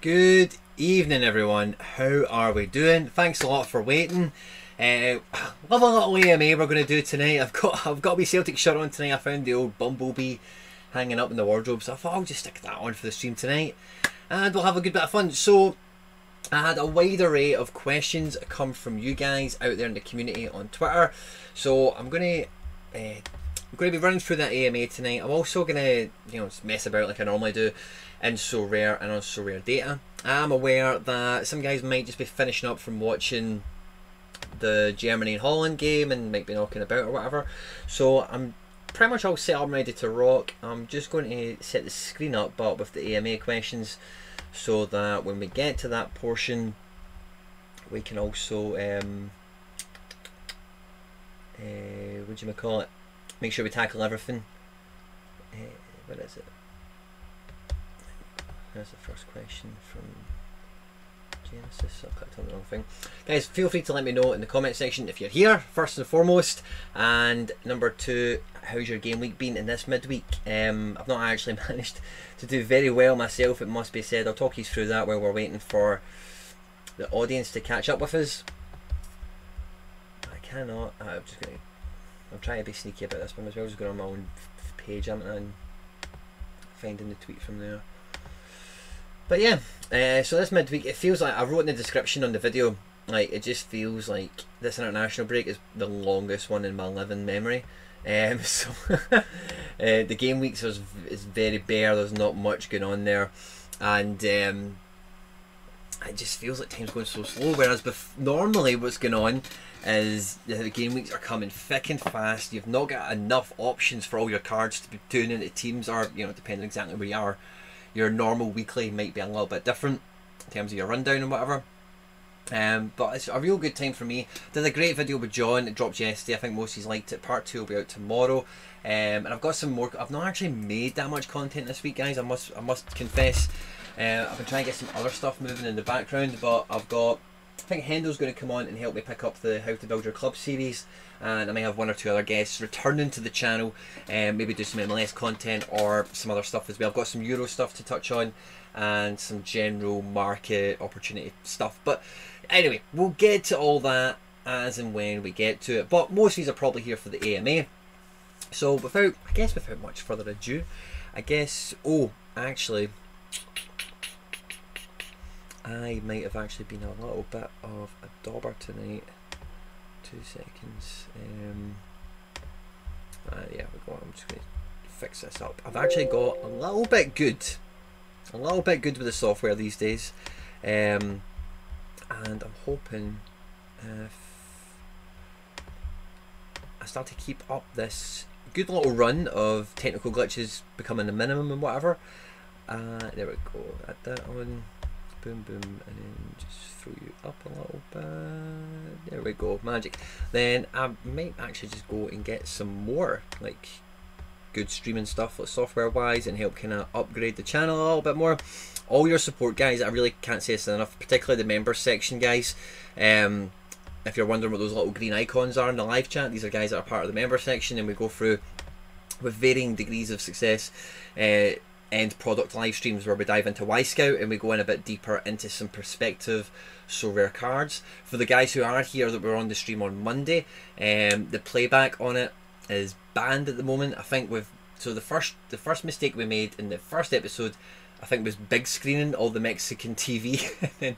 Good evening, everyone. How are we doing? Thanks a lot for waiting. Love a little AMA we're going to do tonight. I've got a wee Celtic shirt on tonight. I found the old Bumblebee hanging up in the wardrobe, so I thought I'll just stick that on for the stream tonight, and we'll have a good bit of fun. So I had a wide array of questions come from you guys out there in the community on Twitter, so I'm going to be running through that AMA tonight. I'm also going to mess about like I normally do in SoRare and on SoRare data. I'm aware that some guys might just be finishing up from watching the Germany and Holland game and might be knocking about or whatever, so I'm pretty much all set up and ready to rock. I'm just going to set the screen up but with the AMA questions, so that when we get to that portion we can also what do you call it, make sure we tackle everything. What is it? There's the first question from Genesis. I clicked on the wrong thing. Guys, feel free to let me know in the comment section if you're here, first and foremost, and number two, how's your game week been in this midweek? I've not actually managed to do very well myself, it must be said. I'll talk you through that while we're waiting for the audience to catch up with us. I cannot. I'm trying to be sneaky about this one as well. I'm just going on my own page, and finding the tweet from there. But yeah, so this midweek, it feels like, I wrote in the description on the video, like it just feels like this international break is the longest one in my living memory. So the game weeks is very bare. There's not much going on there, and it just feels like time's going so slow. Whereas normally what's going on is the game weeks are coming thick and fast. You've not got enough options for all your cards to be doing into teams, or depending exactly where you are. Your normal weekly might be a little bit different in terms of your rundown and whatever. But it's a real good time for me. Did a great video with John. It dropped yesterday. I think most of you liked it. Part 2 will be out tomorrow. And I've got some more. I've not actually made that much content this week, guys. I must confess. I've been trying to get some other stuff moving in the background, but I think Hendo's going to come on and help me pick up the How to Build Your Club series, and I may have one or two other guests returning to the channel, and maybe do some MLS content or some other stuff as well. I've got some Euro stuff to touch on and some general market opportunity stuff, but anyway, we'll get to all that as and when we get to it. But most of these are probably here for the AMA, so without much further ado, actually I might have actually been a little bit of a dauber tonight. 2 seconds. Yeah, we're going. I'm just going to fix this up. I've actually got a little bit good with the software these days, and I'm hoping if I start to keep up this good little run of technical glitches becoming the minimum and whatever. There we go. Add that on. Boom, boom, and then just throw you up a little bit. There we go, magic. Then I might actually just go and get some more like good streaming stuff, like software wise, and help kind of upgrade the channel a little bit more. All your support, guys, I really can't say this enough, particularly the members section, guys. If you're wondering what those little green icons are in the live chat, these are guys that are part of the member section, and we go through with varying degrees of success end product live streams where we dive into Y-Scout and we go in a bit deeper into some perspective SoRare cards. For the guys who are here that were on the stream on Monday, the playback on it is banned at the moment. I think the first mistake we made in the first episode, I think, was big screening all the Mexican TV. And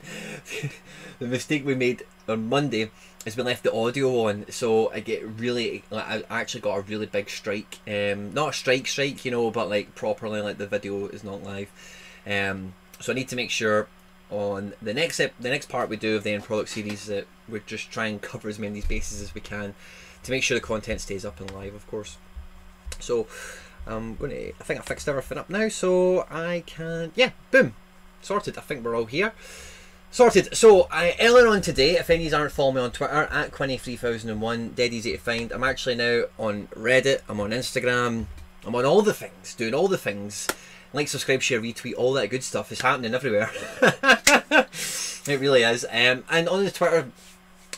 then the mistake we made on Monday is we left the audio on, so I actually got a really big strike. Not a strike, but like properly, like the video is not live. So I need to make sure on the next part we do of the end product series that we just try and cover as many bases as we can to make sure the content stays up and live, of course. So I think I fixed everything up now, so I can, yeah, boom, sorted. I think we're all here. Sorted. So earlier on today, if any of you aren't following me on Twitter, at Quinny3001, dead easy to find. I'm actually now on Reddit, I'm on Instagram, I'm on all the things, doing all the things. Like, subscribe, share, retweet, all that good stuff is happening everywhere. It really is. And on the Twitter,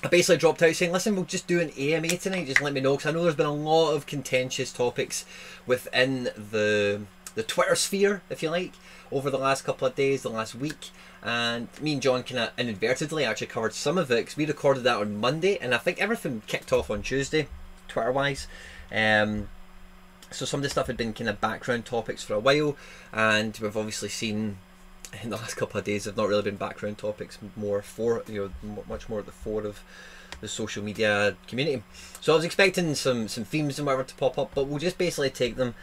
I basically dropped out saying, listen, we'll just do an AMA tonight, just let me know, because I know there's been a lot of contentious topics within the the Twitter sphere, if you like, over the last couple of days, the last week. And me and John kind of inadvertently actually covered some of it because we recorded that on Monday, and I think everything kicked off on Tuesday, Twitter-wise. So some of the stuff had been kind of background topics for a while, and we've obviously seen in the last couple of days have not really been background topics, more for, you know, much more at the fore of the social media community. So I was expecting some themes and whatever to pop up, but we'll just basically take them.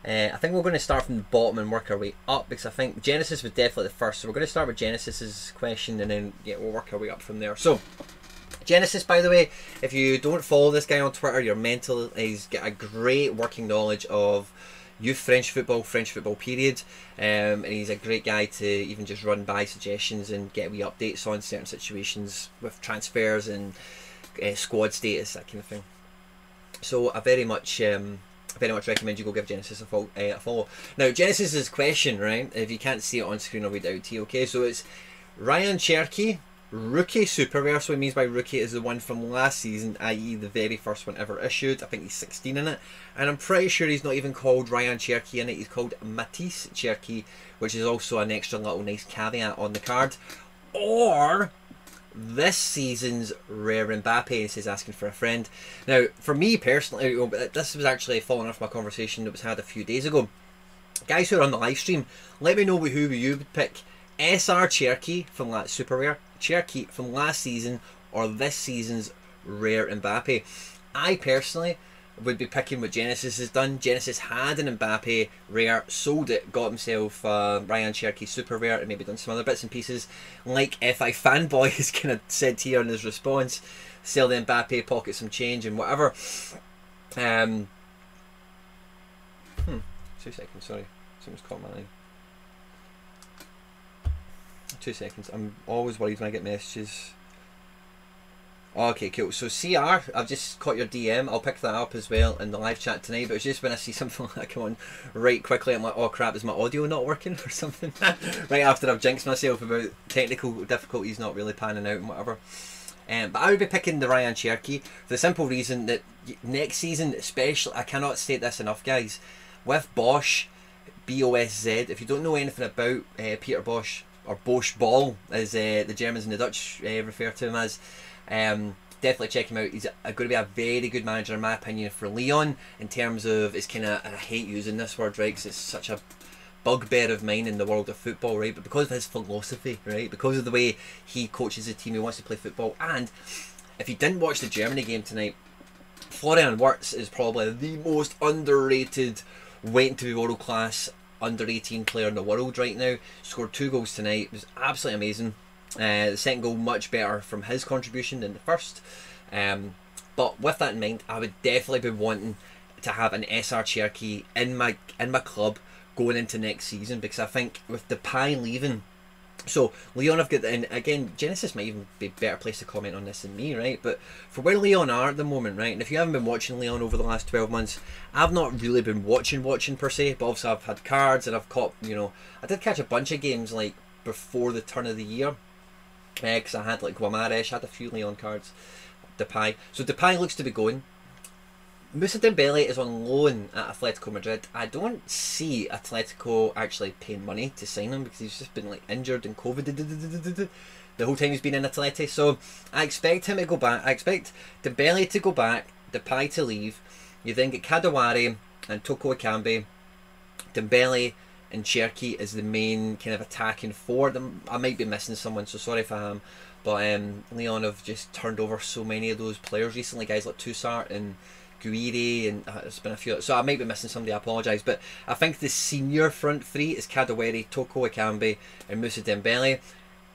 I think we're going to start from the bottom and work our way up, because I think Genesis was definitely the first. So we're going to start with Genesis's question, and then we'll work our way up from there. So Genesis, by the way, if you don't follow this guy on Twitter, you're mental. He's got a great working knowledge of youth French football period, and he's a great guy to even just run by suggestions and get wee updates on certain situations with transfers and squad status, that kind of thing. So I very much recommend you go give Genesis a follow. Now, Genesis's question, right, if you can't see it on screen, I'll read it out to you, okay? So it's Ryan Cherki, rookie super rare. So what it means by rookie is the one from last season, i.e. the very first one ever issued. I think he's 16 in it, and I'm pretty sure he's not even called Ryan Cherki in it. He's called Matisse Cherki, which is also an extra little nice caveat on the card. Or this season's rare Mbappe. This is asking for a friend. Now, for me personally, this was actually following off my conversation that was had a few days ago. Guys who are on the live stream, let me know who you would pick. SR Cherki from that super rare, Cherki from last season, or this season's rare Mbappe. I personally would be picking what Genesis has done. Genesis had an Mbappe rare, sold it, got himself Ryan Cherki super rare, and maybe done some other bits and pieces. Like FI Fanboy has kind of said here in his response, sell the Mbappe, pocket some change and whatever. 2 seconds, sorry. Something's caught my eye. 2 seconds. I'm always worried when I get messages. Okay, cool. So CR, I've just caught your DM. I'll pick that up as well in the live chat tonight. But it's just when I see something like that come on right quickly, I'm like, oh crap, is my audio not working or something? Right after I've jinxed myself about technical difficulties not really panning out and whatever. But I would be picking the Ryan Cherki for the simple reason that next season, especially, I cannot state this enough, guys. With Bosch, BOSZ, if you don't know anything about Peter Bosch, or Bosch Ball, as the Germans and the Dutch refer to him as, definitely check him out. He's going to be a very good manager in my opinion for Lyon, in terms of, it's kind of, I hate using this word, right, because it's such a bugbear of mine in the world of football, right, but because of his philosophy, right, because of the way he coaches the team, he wants to play football. And if you didn't watch the Germany game tonight, Florian Wirtz is probably the most underrated, waiting to be world class under 18 player in the world right now. Scored 2 goals tonight. It was absolutely amazing. The second goal much better from his contribution than the first. But with that in mind, I would definitely be wanting to have an SR Cherki in my club going into next season, because I think with Depay leaving, so Lyon have got, and again Genesis might even be a better place to comment on this than me, right, but for where Lyon are at the moment, right, and if you haven't been watching Lyon over the last 12 months, I've not really been watching per se, but obviously I've had cards and I've caught, you know, I did catch a bunch of games like before the turn of the year, because I had like Guimaraes, I had a few Lyon cards, Depay, so Depay looks to be going. Moussa Dembele is on loan at Atletico Madrid. I don't see Atletico actually paying money to sign him, because he's just been like injured and COVID the whole time he's been in Atleti. So I expect him to go back. I expect Dembele to go back, Depay to leave. You then get Kadewere and Toko Ekambi. Dembele and Cherki is the main kind of attacking four. I might be missing someone, so sorry if I am. But Lyon have just turned over so many of those players recently, guys like Toussaint and Guiri, and there's been a few, so I might be missing somebody, I apologise, but I think the senior front three is Kadewere, Toko Ekambi and Moussa Dembele,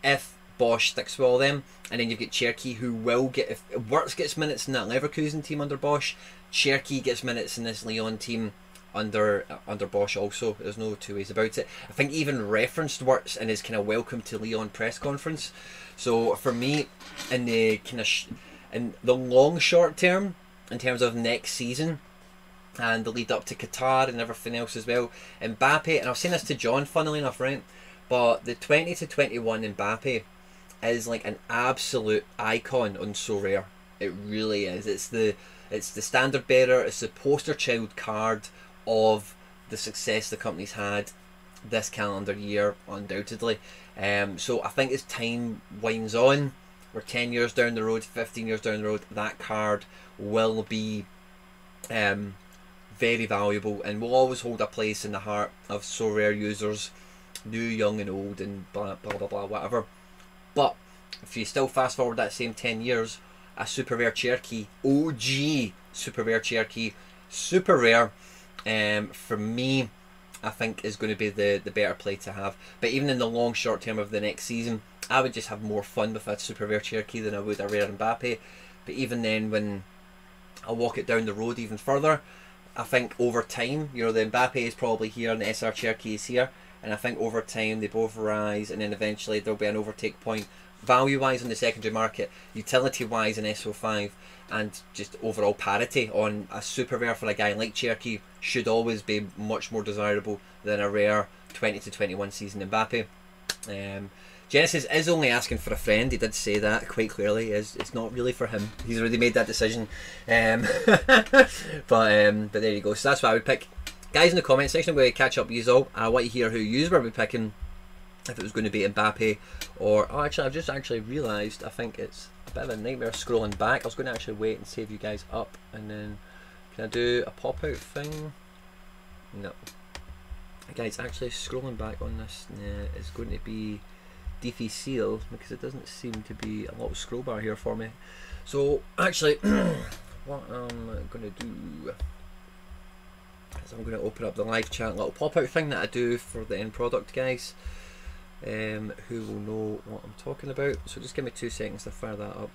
if Bosch sticks with all them. And then you've got Cherki, who will get, if Wirtz gets minutes in that Leverkusen team under Bosch, Cherki gets minutes in this Lyon team under Bosch also. There's no two ways about it. I think even referenced Wirtz in his kind of welcome to Lyon press conference. So for me, in the kind of in the long short term, in terms of next season and the lead up to Qatar and everything else as well, Mbappe, and I was saying this to John funnily enough, right, but the 20 to 21 Mbappe is like an absolute icon on SoRare. It really is. It's the standard bearer, it's the poster child card of the success the company's had this calendar year, undoubtedly. So I think as time winds on, we're 10 years down the road, 15 years down the road, that card will be very valuable and will always hold a place in the heart of SoRare users, new, young and old, and blah blah blah blah whatever. But if you still fast forward that same 10 years, a super rare Cherki, OG super rare Cherki, super rare, for me, I think is going to be the better play to have. But even in the long short term of the next season, I would just have more fun with a super rare Cherki than I would a rare Mbappe. But even then, when I walk it down the road even further, I think over time, you know, the Mbappe is probably here and the SR Cherki is here, and I think over time they both rise, and then eventually there'll be an overtake point value wise in the secondary market, utility wise in SO5, and just overall parity on a super rare for a guy like Cherki should always be much more desirable than a rare 20 to 21 season Mbappe. Genesis is only asking for a friend. He did say that quite clearly. It's not really for him. He's already made that decision. But there you go. So that's what I would pick. Guys, in the comment section, I'm going to catch up with you all. I want to hear who you were picking. If it was going to be Mbappe or... Oh, actually, I've just actually realised I think it's a bit of a nightmare scrolling back. I was going to actually wait and save you guys up. And then... Can I do a pop-out thing? No. Guys, actually scrolling back on this is going to be... Deefy Seal, because it doesn't seem to be a little scroll bar here for me. So actually what I'm going to do is I'm going to open up the live chat little pop-out thing that I do for the end product, guys, who will know what I'm talking about. So just give me 2 seconds to fire that up.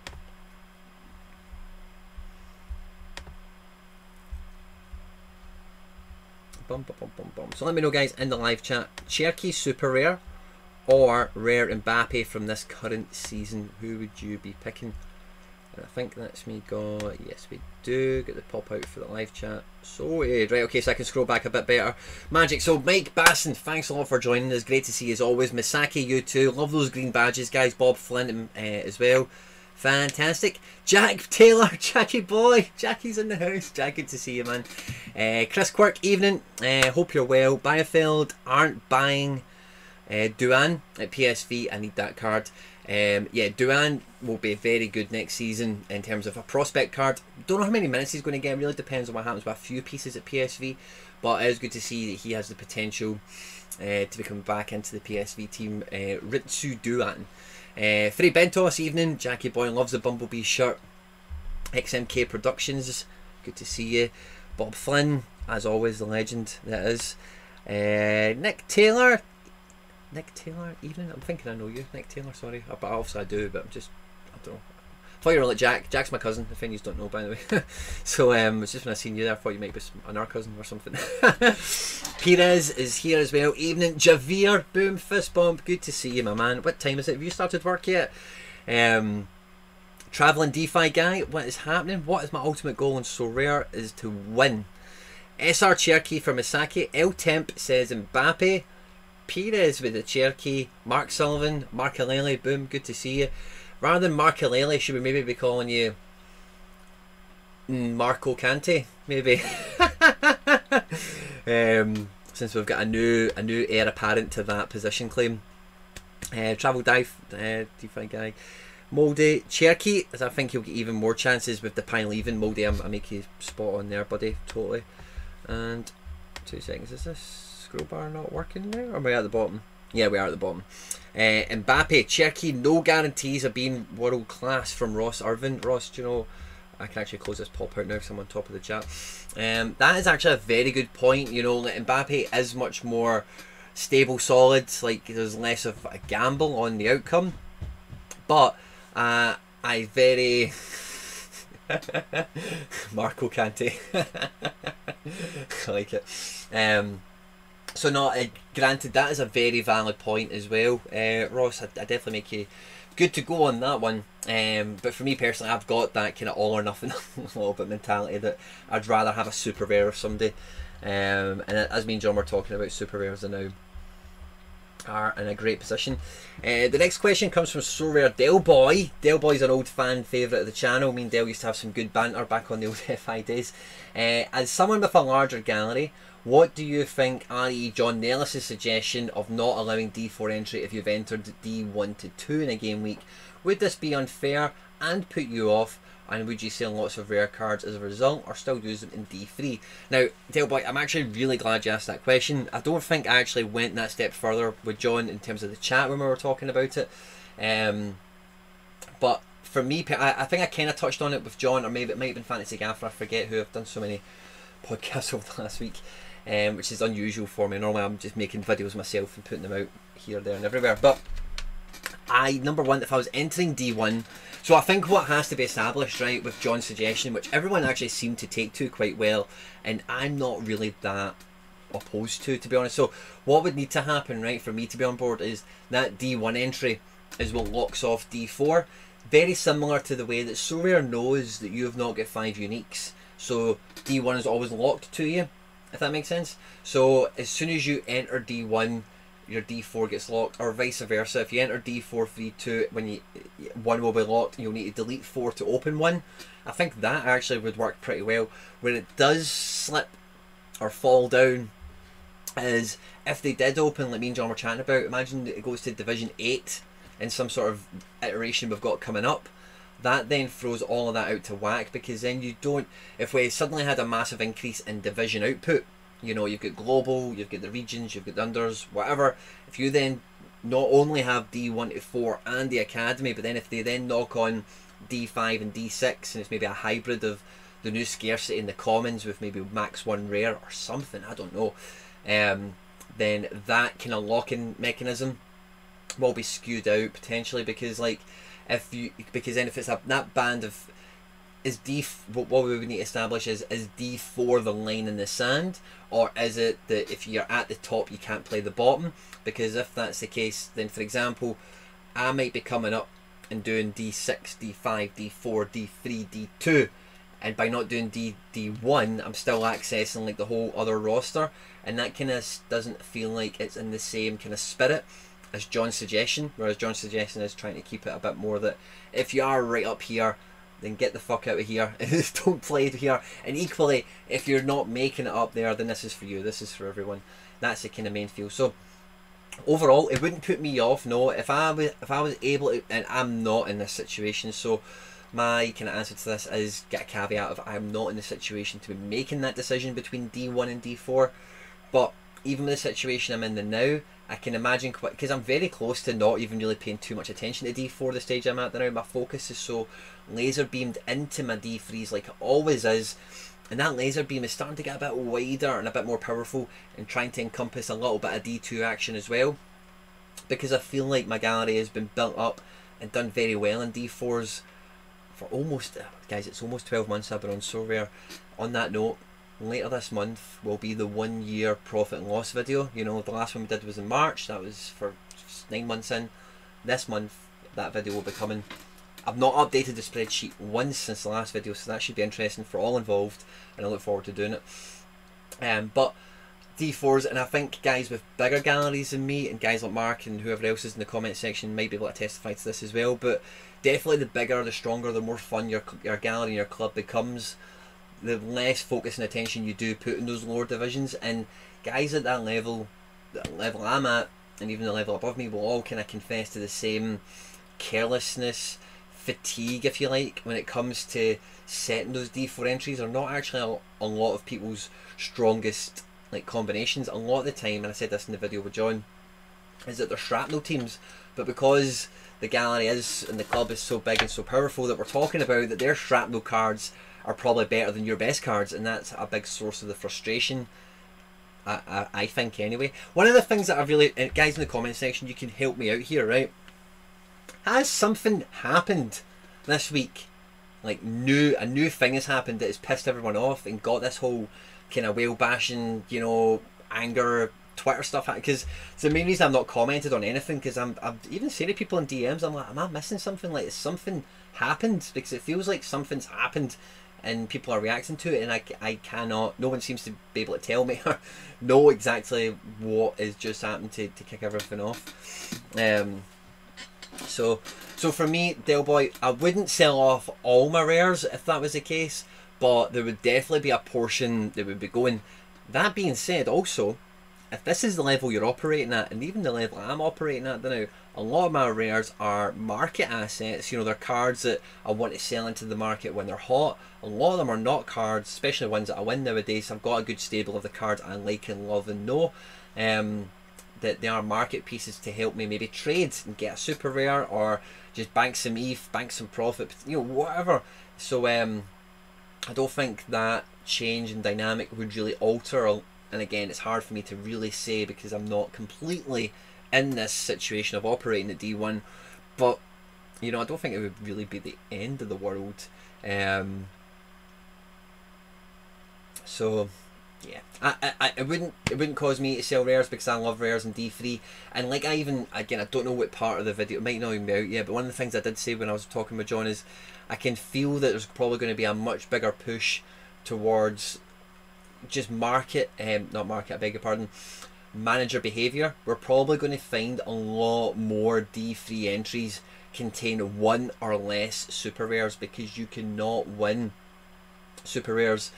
Bum, bum, bum, bum, bum. So let me know, guys, in the live chat, Cherki super rare or rare Mbappe from this current season, who would you be picking? And I think that's me got, yes we do, get the pop out for the live chat. So right, okay, so I can scroll back a bit better. Magic. So Mike Basson, thanks a lot for joining us, great to see you as always. Misaki, you too, love those green badges, guys. Bob Flint as well, fantastic. Jack Taylor, Jackie boy, Jackie's in the house. Jack, good to see you, man. Chris Quirk, evening, hope you're well. Biofeld aren't buying Duan at PSV, I need that card. Yeah, Duan will be very good next season in terms of a prospect card. Don't know how many minutes he's going to get, it really depends on what happens with a few pieces at PSV, but it is good to see that he has the potential to be coming back into the PSV team. Ritsu Duan. Free Bentos, evening. Jackie Boy loves the Bumblebee shirt. XMK Productions, good to see you. Bob Flynn, as always, the legend that is. Nick Taylor, evening. I'm thinking I know you, Nick Taylor, sorry. But obviously I do, but I don't know. I thought you were like Jack. Jack's my cousin, if any of you don't know, by the way. So it's just when I seen you there, I thought you might be another cousin or something. Perez is here as well. Evening. Javier, boom, fist bump. Good to see you, my man. What time is it? Have you started work yet? Traveling DeFi guy, what is happening? What is my ultimate goal in SoRare is to win. SR Cherki for Misaki. El Temp says Mbappe. Perez with the Cherki. Mark Sullivan, Markalele, boom, good to see you. Rather than Markalele, should we maybe be calling you Marco Kante, maybe? Since we've got a new heir apparent to that position claim. Travel Dive, DeFi guy. Moldy, Cherki, as I think he'll get even more chances with the pile leaving. Moldy, I make you spot on there, buddy, totally. And 2 seconds, is this scroll bar not working now? Or am I at the bottom? Yeah, we are at the bottom. Mbappe, Cherki, no guarantees of being world class from Ross Irvin. Ross, do you know, I can actually close this pop out now because I'm on top of the chat. That is actually a very good point. You know, like Mbappe is much more stable, solid. Like there's less of a gamble on the outcome. But I very Marco Kante. I like it. So no, granted that is a very valid point as well, Ross. I definitely make you good to go on that one. But for me personally, I've got that kind of all or nothing a little bit mentality that I'd rather have a super rare of someday. And as me and John were talking about, super rares are now are in a great position. The next question comes from SoRare Del Boy. Del Boy's an old fan favourite of the channel. Me and Del used to have some good banter back on the old FI days. As someone with a larger gallery, what do you think, i.e. John Nellis' suggestion of not allowing D4 entry if you've entered D1 to 2 in a game week? Would this be unfair and put you off? And would you sell lots of rare cards as a result, or still use them in D3? Now, Delboy, I'm actually really glad you asked that question. I don't think I actually went that step further with John in terms of the chat when we were talking about it. But for me, I think I kind of touched on it with John, or maybe it might have been Fantasy Gaffer. I forget who. I've done so many podcasts over the last week, which is unusual for me. Normally I'm just making videos myself and putting them out here, there and everywhere. But number one, if I was entering D1, so I think what has to be established, right, with John's suggestion, which everyone actually seemed to take to quite well, and I'm not really that opposed to be honest. So what would need to happen, right, for me to be on board is that D1 entry is what locks off D4. Very similar to the way that SoRare knows that you have not got 5 uniques. So D1 is always locked to you, if that makes sense. So as soon as you enter D1, your D4 gets locked, or vice versa. If you enter D4 free 2, when one will be locked, you'll need to delete 4 to open 1. I think that actually would work pretty well. Where it does slip or fall down is if they did open, like me and John were chatting about, imagine it goes to Division 8 in some sort of iteration we've got coming up. That then throws all of that out to whack, because then you don't, if we suddenly had a massive increase in division output, you know, you've got global, you've got the regions, you've got the unders, whatever. If you then not only have D1 to 4 and the academy, but then if they then knock on D5 and D6, and it's maybe a hybrid of the new scarcity in the commons with maybe max 1 rare or something, I don't know, then that kind of lock-in mechanism will be skewed out potentially, because like because then if it's that band of what we would need to establish is D4 the line in the sand, or is it that if you're at the top you can't play the bottom? Because if that's the case, then for example I might be coming up and doing D6, D5, D4, D3, D2, and by not doing D1 I'm still accessing like the whole other roster, and that kind of doesn't feel like it's in the same kind of spirit as John's suggestion, whereas John's suggestion is trying to keep it a bit more that if you are right up here, then get the fuck out of here and don't play here. And equally, if you're not making it up there, then this is for you, this is for everyone. That's the kind of main feel. So overall, it wouldn't put me off, no. If I was able to, and I'm not in this situation, so my kind of answer to this is get a caveat of I'm not in the situation to be making that decision between D1 and D4. But even with the situation I'm in the now, I can imagine, because I'm very close to not even really paying too much attention to D4 the stage I'm at now. My focus is so laser beamed into my D3s like it always is, and that laser beam is starting to get a bit wider and a bit more powerful and trying to encompass a little bit of D2 action as well, because I feel like my gallery has been built up and done very well in D4s for almost, guys, it's almost 12 months I've been on SoRare. On that note, later this month will be the 1 year profit and loss video. You know, the last one we did was in March, that was for 9 months in. This month that video will be coming. I've not updated the spreadsheet once since the last video, so that should be interesting for all involved, and I look forward to doing it. But D4s, and I think guys with bigger galleries than me, and guys like Mark and whoever else is in the comment section might be able to testify to this as well, but definitely the bigger, the stronger, the more fun your gallery and your club becomes, the less focus and attention you do put in those lower divisions. And guys at that level, the level I'm at, and even the level above me, will all kind of confess to the same carelessness, fatigue if you like, when it comes to setting those D4 entries. Are not actually a lot of people's strongest like combinations. A lot of the time, and I said this in the video with John, is that they're shrapnel teams, but because the gallery is and the club is so big and so powerful that we're talking about, that their shrapnel cards are probably better than your best cards, and that's a big source of the frustration, I think anyway. One of the things that I really, guys in the comment section, you can help me out here, right? Has something happened this week? Like a new thing has happened that has pissed everyone off and got this whole kind of whale bashing, you know, anger Twitter stuff? Because it's the main reason I've not commented on anything, because I'm even saying to people in DMs, I'm like, am I missing something? Like, has something happened? Because it feels like something's happened and people are reacting to it, and I cannot, no one seems to be able to tell me or know exactly what has just happened to kick everything off. So for me, Delboy, I wouldn't sell off all my rares if that was the case, but there would definitely be a portion that would be going. That being said, also, if this is the level you're operating at, and even the level I'm operating at now, a lot of my rares are market assets. You know, they're cards that I want to sell into the market when they're hot. A lot of them are not cards, especially ones that I win nowadays. I've got a good stable of the cards I like and love and know. That they are market pieces to help me maybe trade and get a super rare, or just bank some ETH, bank some profit, you know, whatever. So I don't think that change in dynamic would really alter. And again, it's hard for me to really say because I'm not completely in this situation of operating at D1. But, you know, I don't think it would really be the end of the world. So, yeah, it wouldn't cause me to sell rares because I love rares in D3. And like I don't know what part of the video, it might not even be out yet, but one of the things I did say when I was talking with John is I can feel that there's probably going to be a much bigger push towards just manager behavior. We're probably going to find a lot more D3 entries contain one or less super rares, because you cannot win super rares,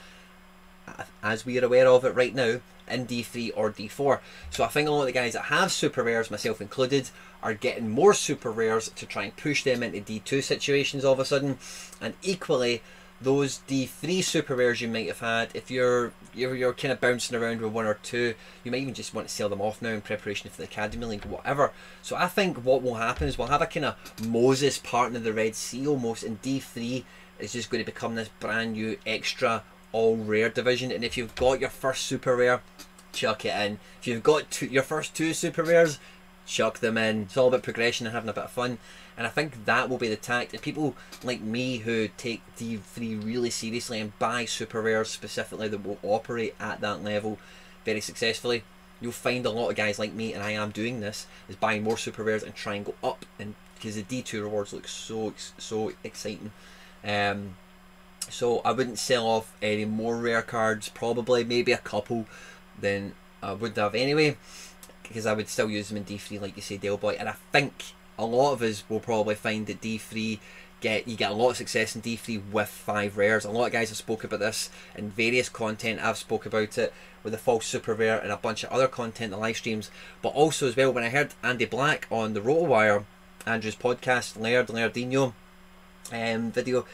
as we are aware of it right now, in D3 or D4. So I think a lot of the guys that have super rares, myself included, are getting more super rares to try and push them into D2 situations all of a sudden. And equally, those D3 super rares you might have had, if you're kind of bouncing around with one or two, you might even just want to sell them off now in preparation for the Academy League, whatever. So I think what will happen is we'll have a kind of Moses parting of the Red Sea almost, and D3 is just going to become this brand new extra all rare division. And if you've got your first super rare, chuck it in. If you've got your first two super rares, chuck them in. It's all about progression and having a bit of fun. And I think that will be the tact. And people like me who take D3 really seriously and buy super rares specifically that will operate at that level very successfully, you'll find a lot of guys like me, and I am doing this, is buying more super rares and try and go up, and because the D2 rewards look so exciting. So I wouldn't sell off any more rare cards, probably maybe a couple than I would have anyway, because I would still use them in D3 like you say, Delboy. And I think a lot of us will probably find that D3 you get a lot of success in D3 with 5 rares. A lot of guys have spoke about this in various content. I've spoke about it with the false super rare and a bunch of other content, the live streams. But also as well, when I heard Andy Black on the RotoWire, Andrew's podcast, Lairdinho video,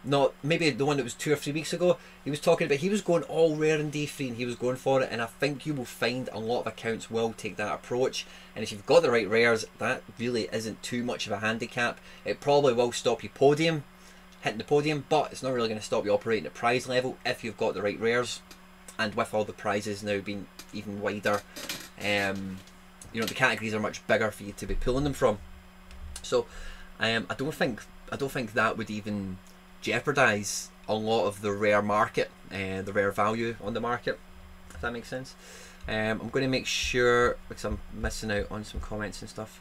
not maybe the one that was 2 or 3 weeks ago, he was talking about he was going all rare in D3 and he was going for it. And I think you will find a lot of accounts will take that approach, and if you've got the right rares, that really isn't too much of a handicap. It probably will stop you hitting the podium, but it's not really going to stop you operating at prize level if you've got the right rares. And with all the prizes now being even wider, you know, the categories are much bigger for you to be pulling them from. So I don't think that would even jeopardize a lot of the rare market, the rare value on the market, if that makes sense. I'm going to make sure, because I'm missing out on some comments and stuff.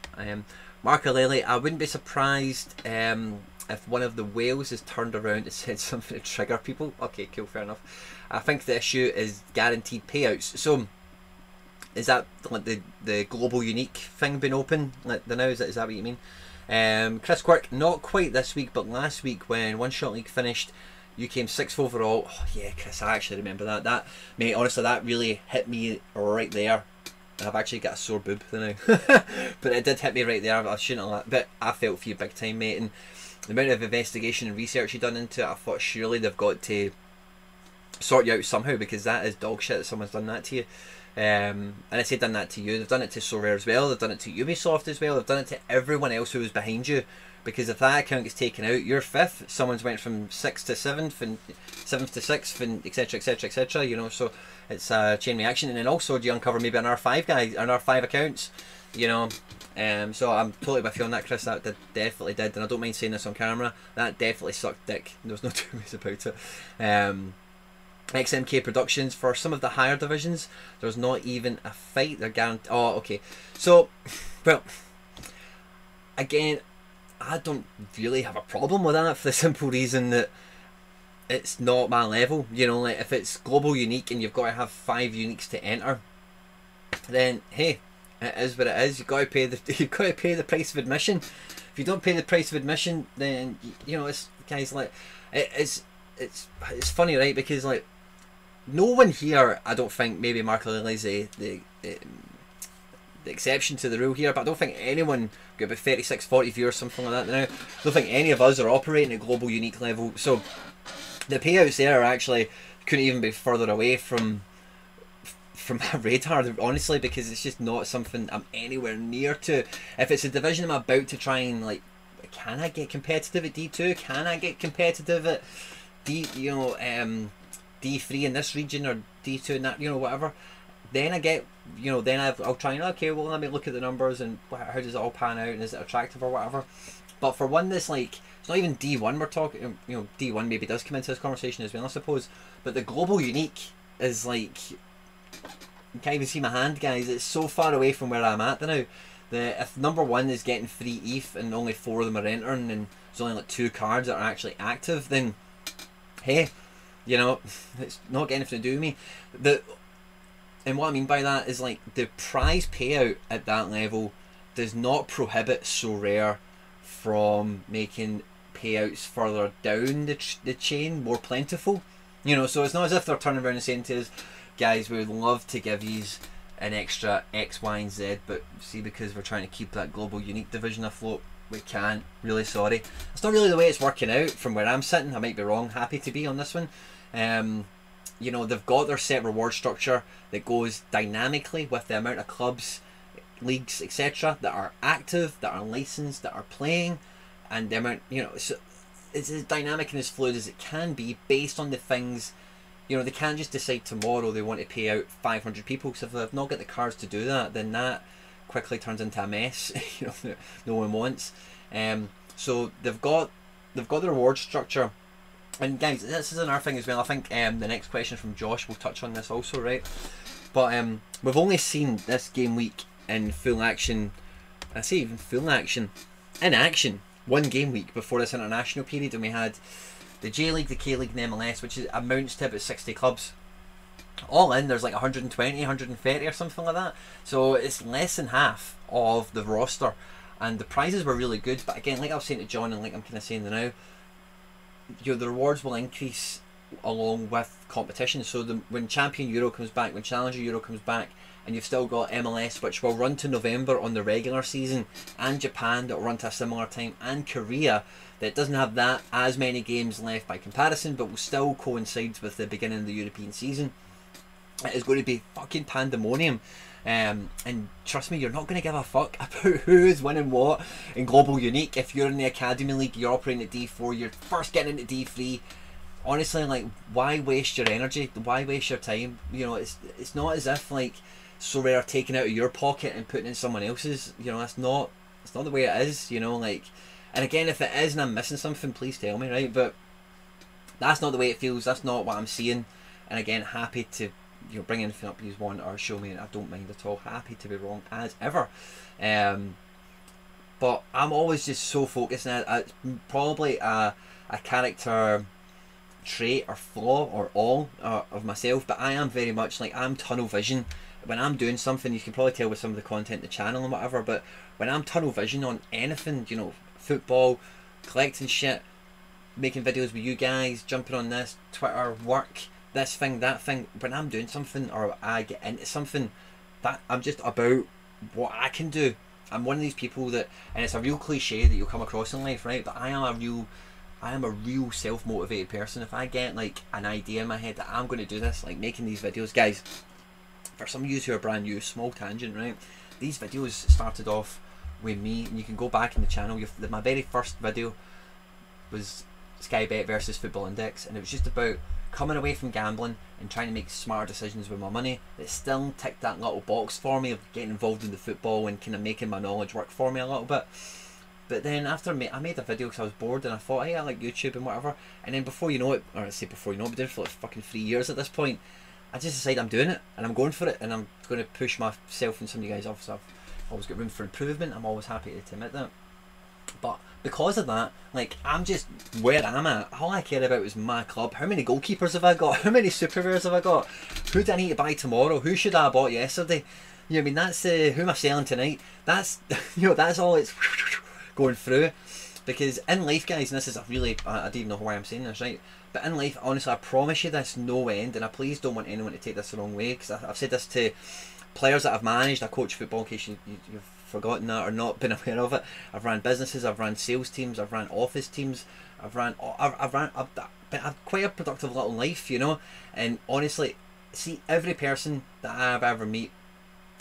Mark Alele, I wouldn't be surprised if one of the whales is turned around and said something to trigger people. Okay, cool, fair enough. I think the issue is guaranteed payouts. So is that like the global unique thing been open like the now? Is that what you mean? Chris Quirk, not quite this week, but last week when One Shot League finished, you came 6th overall. Oh yeah, Chris, I actually remember that. That, mate, honestly, that really hit me right there. I've actually got a sore boob now, but it did hit me right there. I shouldn't have, but I felt for you big time, mate. And the amount of investigation and research you done into it, I thought surely they've got to sort you out somehow, because that is dog shit that someone's done that to you. And I say done that to you, they've done it to SoRare as well, they've done it to Ubisoft as well, they've done it to everyone else who was behind you, because if that account gets taken out, you're 5th, someone's went from 6th to 7th and 7th to 6th and etc etc etc, you know. So it's a chain reaction. And then also do you uncover maybe an R5 guy, an R5 accounts, you know. So I'm totally with you on that, Chris. That definitely did, and I don't mind saying this on camera, that definitely sucked dick, there's no two ways about it. XMK Productions, for some of the higher divisions, there's not even a fight. They're guaranteed. Oh, okay. So, well, again, I don't really have a problem with that for the simple reason that it's not my level. You know, like if it's global unique and you've got to have 5 uniques to enter, then hey, it is what it is. You've got to pay the price of admission. If you don't pay the price of admission, then you know it's guys like it's. it's funny, right? Because like no one here, I don't think, maybe Mark Lilly's the exception to the rule here, but I don't think anyone got about 36, 40 viewers, something like that now. I don't think any of us are operating at global unique level. So the payouts there are actually couldn't even be further away from my radar, honestly, because it's just not something I'm anywhere near to. If it's a division I'm about to try and like, can I get competitive at D2? Can I get competitive at D3 in this region, or D2 in that, whatever? Then I get, then I'll try and, okay, well, let me look at the numbers and how does it all pan out and is it attractive or whatever. But for one that's like, it's not even D1 we're talking, D1 maybe does come into this conversation as well, I suppose. But the global unique is like, you can't even see my hand, guys. It's so far away from where I'm at now. If number one is getting free ETH and only 4 of them are entering and there's only like 2 cards that are actually active, then hey, it's not getting anything to do with me. And what I mean by that is like the prize payout at that level does not prohibit SoRare from making payouts further down the chain more plentiful. So it's not as if they're turning around and saying to us, guys, we would love to give you an extra X, Y, and Z, but see, because we're trying to keep that global unique division afloat, we can't. Really sorry. It's not really the way it's working out from where I'm sitting. I might be wrong. Happy to be on this one. They've got their set reward structure that goes dynamically with the amount of clubs, leagues, etc. that are active, that are licensed, that are playing, and the amount, so it's as dynamic and as fluid as it can be based on the things. They can't just decide tomorrow they want to pay out 500 people, because if they've not got the cards to do that, then that quickly turns into a mess. No one wants. So they've got the reward structure. And guys, this is another thing as well. I think the next question from Josh will touch on this also, right? But we've only seen this game week in full action. I say even full action, in action, one game week before this international period, and we had the J League, the K League, and the MLS, which amounts to about 60 clubs. All in, there's like 120, 130 or something like that. So it's less than half of the roster, and the prizes were really good. But again, like I was saying to John, and like I'm kind of saying now, the rewards will increase along with competition. So when Champion Euro comes back, when Challenger Euro comes back, and you've still got MLS, which will run to November on the regular season, and Japan that will run to a similar time, and Korea that doesn't have that as many games left by comparison, but will still coincide with the beginning of the European season. It is going to be fucking pandemonium. And trust me, you're not going to give a fuck about who is winning what in Global Unique. If you're in the Academy League, you're operating at D4, you're first getting into D3. Honestly, like, why waste your energy? Why waste your time? It's not as if like SoRare are taking out of your pocket and putting in someone else's. It's not the way it is. Like, and again, if it is and I'm missing something, please tell me, right? But that's not the way it feels. That's not what I'm seeing. And again, happy to bring anything up you want or show me, I don't mind at all. Happy to be wrong as ever. But I'm always just so focused, and it's probably a character trait or flaw or all of myself, but I am very much like, I'm tunnel vision. When I'm doing something, you can probably tell with some of the content, the channel and whatever, but when I'm tunnel vision on anything, football, collecting shit, making videos with you guys, jumping on this, Twitter, work, this thing, that thing, when I'm doing something or I get into something, that I'm just about what I can do. I'm one of these people that, and it's a real cliche that you'll come across in life, right? But I am a real self-motivated person. If I get like an idea in my head that I'm going to do this, like making these videos, guys, for some of you who are brand new, small tangent, right? These videos started off with me, and you can go back in the channel. My very first video was Sky Bet versus Football Index, and it was just about coming away from gambling and trying to make smarter decisions with my money that still ticked that little box for me of getting involved in the football and kind of making my knowledge work for me a little bit. But then after I made a video because I was bored, and I thought, hey, I like YouTube and whatever, and then before you know it, or I say before you know it, but did it for like fucking 3 years at this point, I just decided I'm doing it and I'm going for it, and I'm going to push myself and some of you guys off. So I've always got room for improvement. I'm always happy to admit that. But because of that, like, I'm just where I'm at. All I care about is my club. How many goalkeepers have I got? How many super rares have I got? Who do I need to buy tomorrow? Who should I have bought yesterday? You know what I mean? That's who am I selling tonight? That's that's all it's going through. Because in life, guys, and this is a really, I don't even know why I'm saying this, right? But in life, honestly, I promise you this, no end, and I please don't want anyone to take this the wrong way, because I've said this to players that I've managed. I coach football, in case you've forgotten that or not been aware of it. I've ran businesses, I've ran sales teams, I've ran office teams, I've quite a productive little life, you know. And honestly, see, every person that I've ever met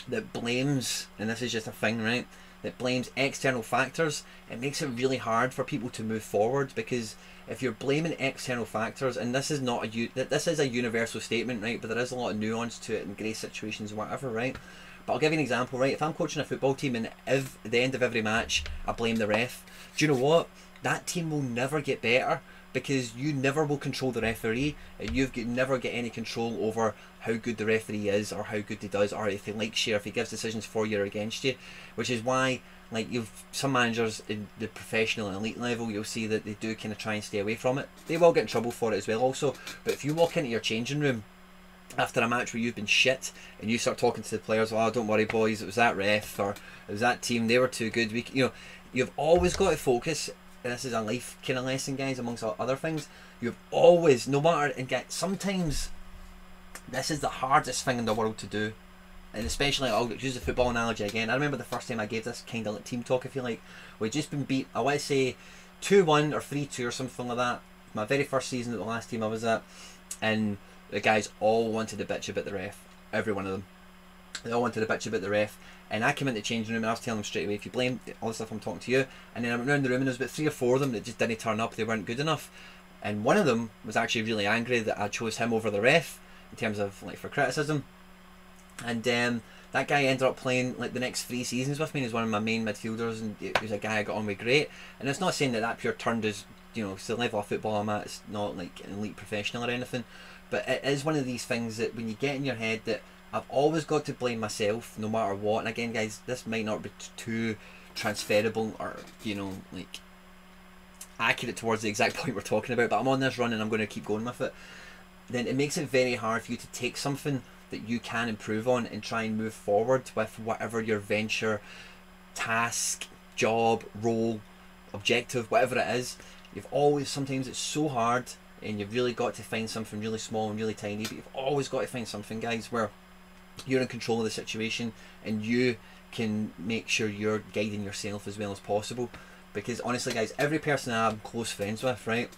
that blames, and this is just a thing, right, that blames external factors, it makes it really hard for people to move forward. Because if you're blaming external factors, and this is not this is a universal statement, right, but there is a lot of nuance to it in grey situations or whatever, right. But I'll give you an example, right. If I'm coaching a football team and at the end of every match I blame the ref, do you know what? That team will never get better, because you never will control the referee, and never get any control over how good the referee is, or how good he does, or if he likes you, or if he gives decisions for you or against you. Which is why, like, you've some managers in the professional and elite level, you'll see that they do kind of try and stay away from it. They will get in trouble for it as well also, but if you walk into your changing room after a match where you've been shit and you start talking to the players, oh, don't worry boys, it was that ref, or it was that team, they were too good, you've always got to focus. And this is a life kind of lesson, guys, amongst other things. You've always, no matter, and sometimes this is the hardest thing in the world to do. And especially, I'll use the football analogy again. I remember the first time I gave this kind of like team talk, if you like. We'd just been beat, I want to say 2-1 or 3-2 or something like that. My very first season at the last team I was at. And the guys all wanted to bitch about the ref. Every one of them. They all wanted to bitch about the ref. And I came into the changing room and I was telling them straight away, if you blame all the stuff I'm talking to you. And then I went around the room and there was about 3 or 4 of them that just didn't turn up, they weren't good enough. And one of them was actually really angry that I chose him over the ref in terms of, like, for criticism. And that guy ended up playing like the next 3 seasons with me. He was one of my main midfielders, and he was a guy I got on with great. And it's not saying that pure turned his, you know, it's the level of football I'm at, it's not like an elite professional or anything. But it is one of these things that when you get in your head that I've always got to blame myself no matter what. And again, guys, this might not be too transferable or, you know, like accurate towards the exact point we're talking about, but I'm on this run and I'm going to keep going with it. Then it makes it very hard for you to take something that you can improve on and try and move forward with whatever your venture, task, job, role, objective, whatever it is. Sometimes it's so hard, and you've really got to find something really small and really tiny, but you've always got to find something, guys, where you're in control of the situation and you can make sure you're guiding yourself as well as possible. Because honestly, guys, every person I'm close friends with, right,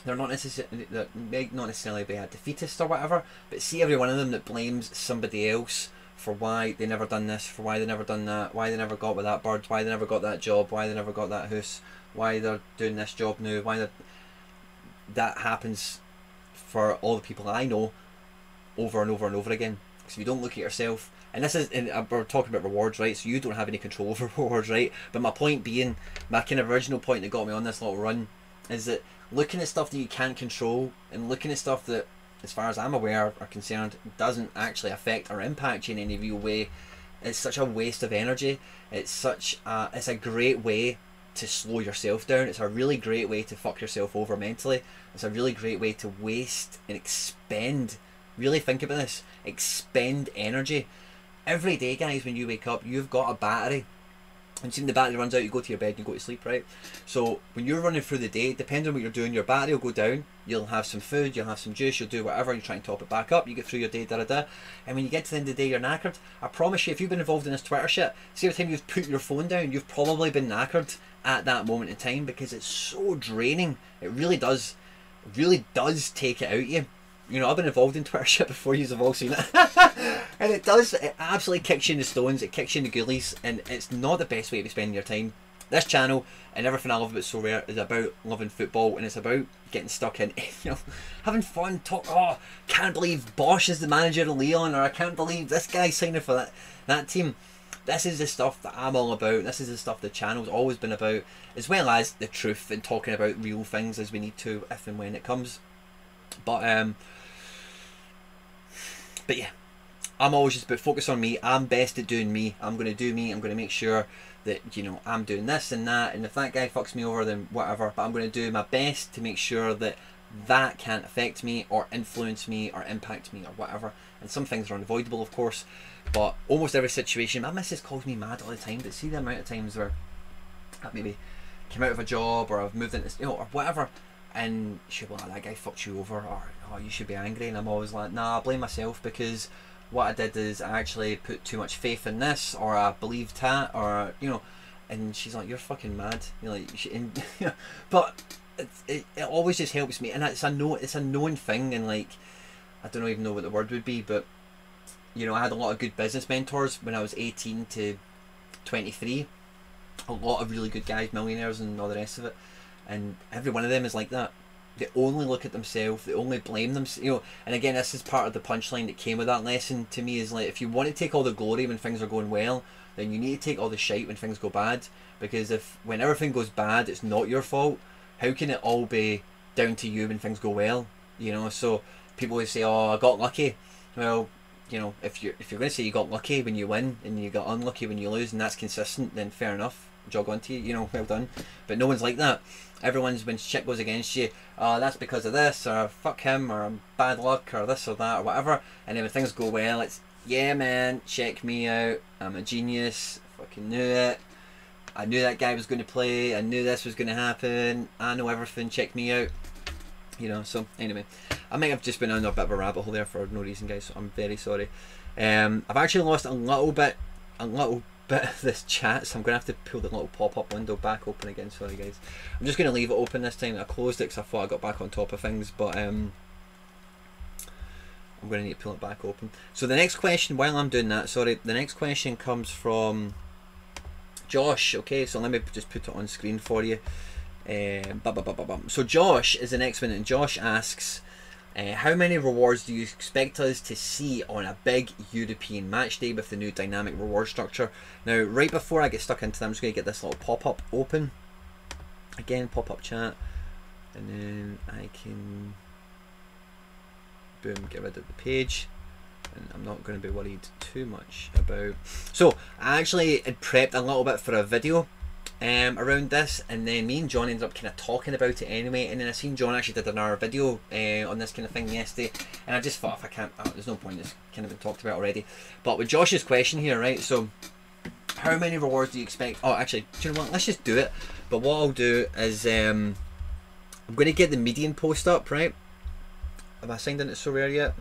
they might not necessarily be a defeatist or whatever, but see every one of them that blames somebody else for why they never done this, for why they never done that, why they never got with that bird, why they never got that job, why they never got that house, why they're doing this job now, that happens for all the people I know over and over and over again. So if you don't look at yourself, and we're talking about rewards, right, so you don't have any control over rewards, right, but my point being, my kind of original point that got me on this little run is that looking at stuff that you can't control and looking at stuff that, as far as I'm aware or concerned, doesn't actually affect or impact you in any real way, it's such a waste of energy. It's a great way to slow yourself down. It's a really great way to fuck yourself over mentally. It's a really great way to waste and expend, really think about this, expend energy. Every day, guys, when you wake up, you've got a battery. And soon the battery runs out, you go to your bed and you go to sleep, right? So when you're running through the day, depending on what you're doing, your battery will go down, you'll have some food, you'll have some juice, you'll do whatever, you try and top it back up, you get through your day, and when you get to the end of the day, you're knackered. I promise you, if you've been involved in this Twitter shit, see every time you've put your phone down, you've probably been knackered at that moment in time, because it's so draining. It really does take it out of you. You know, I've been involved in Twitter shit before, you've all seen it. And it absolutely kicks you in the stones, it kicks you in the ghoulies, and it's not the best way to be spending your time. This channel and everything I love about SoRare is about loving football, and it's about getting stuck in, you know, having fun, can't believe Bosch is the manager of Leon, or I can't believe this guy's signing for that team. This is the stuff that I'm all about. This is the stuff the channel's always been about, as well as the truth and talking about real things as we need to if and when it comes. But yeah, I'm always just about focus on me. I'm best at doing me. I'm going to do me. I'm going to make sure that, you know, I'm doing this and that, and if that guy fucks me over, then whatever, but I'm going to do my best to make sure that that can't affect me or influence me or impact me or whatever. And some things are unavoidable, of course, but almost every situation, my missus calls me mad all the time, but see the amount of times where I maybe came out of a job, or I've moved into, you know, or whatever, and she'll be like, that guy fucked you over, or oh, you should be angry, and I'm always like, nah, I blame myself, because what I did is I actually put too much faith in this, or I believed that, or, you know, and she's like, you're fucking mad, you know, like, you should, and, you know, but it always just helps me, and it's a known thing, and like, I don't even know what the word would be, but you know, I had a lot of good business mentors when I was 18 to 23, a lot of really good guys, millionaires and all the rest of it, and every one of them is like that. They only look at themselves, they only blame them, you know, and again, this is part of the punchline that came with that lesson to me, is like, if you want to take all the glory when things are going well, then you need to take all the shite when things go bad, because if when everything goes bad, it's not your fault, how can it all be down to you when things go well, you know? So people always say, oh, I got lucky. Well, you know, if you're going to say you got lucky when you win and you got unlucky when you lose, and that's consistent, then fair enough, jog on to you, you know, well done. But no one's like that. Everyone's, when shit goes against you, that's because of this, or fuck him, or bad luck, or this or that, or whatever. And then when things go well, it's, yeah man, check me out, I'm a genius, fucking knew it, I knew that guy was going to play, I knew this was going to happen, I know everything, check me out. You know, so anyway, I might have just been on a bit of a rabbit hole there for no reason, guys, so I'm very sorry. I've actually lost a little bit of this chat, so I'm going to have to pull the little pop-up window back open again, sorry guys. I'm just going to leave it open this time. I closed it because I thought I got back on top of things, but I'm going to need to pull it back open. So the next question, while I'm doing that, sorry, the next question comes from Josh. Okay, so let me just put it on screen for you. So Josh is the next one, and Josh asks, how many rewards do you expect us to see on a big European match day with the new dynamic reward structure? Now, right before I get stuck into that, I'm just going to get this little pop-up open. Again, pop-up chat, and then I can, boom, get rid of the page. And I'm not going to be worried too much about. So I actually had prepped a little bit for a video around this, and then me and John ended up kind of talking about it anyway, and then I seen John actually did another video on this kind of thing yesterday, and I just thought, if I can't, there's no point, it's kind of been talked about already. But with Josh's question here, right, so how many rewards do you expect? Oh, actually, do you know what, let's just do it. But what I'll do is I'm going to get the median post up, right? Have I signed into SoRare yet?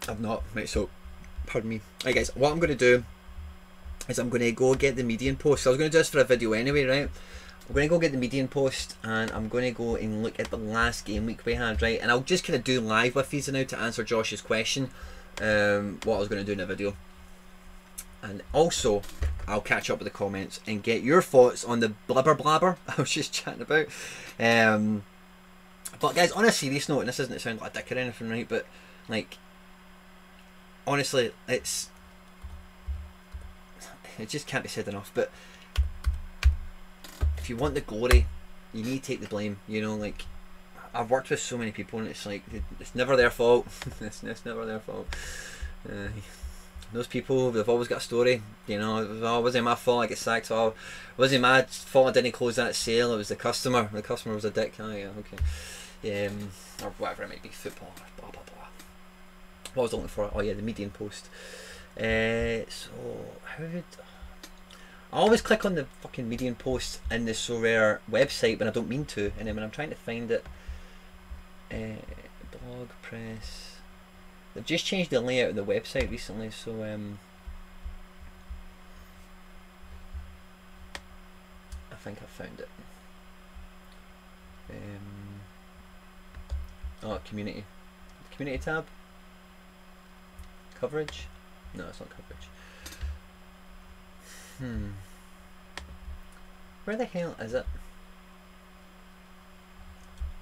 I've not, right, so pardon me. Right guys, what I'm going to do is I'm going to go get the median post. So I was going to do this for a video anyway, right? I'm going to go get the median post, and I'm going to go and look at the last game week we had, right? And I'll just kind of do live with these now to answer Josh's question, what I was going to do in a video. And also, I'll catch up with the comments and get your thoughts on the blibber blabber I was just chatting about. But guys, on a serious note, and this doesn't sound like a dick or anything, right? But like, honestly, it just can't be said enough. But if you want the glory, you need to take the blame. You know, like, I've worked with so many people, and it's like, it's never their fault. it's never their fault. Those people, they've always got a story. You know, oh, it wasn't my fault I get sacked. Oh, it wasn't my fault I didn't close that sale. It was the customer. The customer was a dick. Oh yeah, okay. Or whatever it might be, football, blah blah blah. What was I looking for? Oh yeah, the median post. So how would I always click on the fucking median post in the SoRare website when I don't mean to, and then when I'm trying to find it, blog press. They've just changed the layout of the website recently, so I think I found it. Oh, community tab. Coverage? No, it's not coverage. Where the hell is it?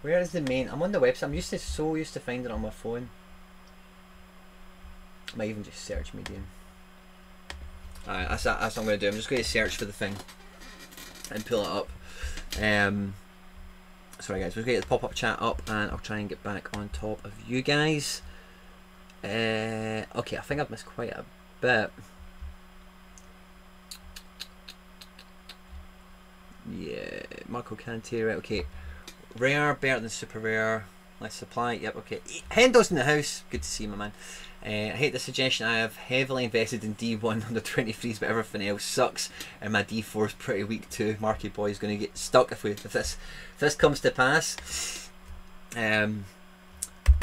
Where is the main? I'm on the website. I'm so used to finding it on my phone. I might even just search median. Alright, that's what I'm going to do. I'm just going to search for the thing and pull it up. Sorry guys, we're going to get the pop-up chat up, and I'll try and get back on top of you guys. Okay, I think I've missed quite a bit. Yeah, Marco Canty, right, okay. Rare, better than super rare. Less supply. Yep. Okay. Hendo's in the house. Good to see you, my man. I hate the suggestion. I have heavily invested in D1 under 23s, but everything else sucks, and my D4 is pretty weak too. Marky boy is going to get stuck if this comes to pass.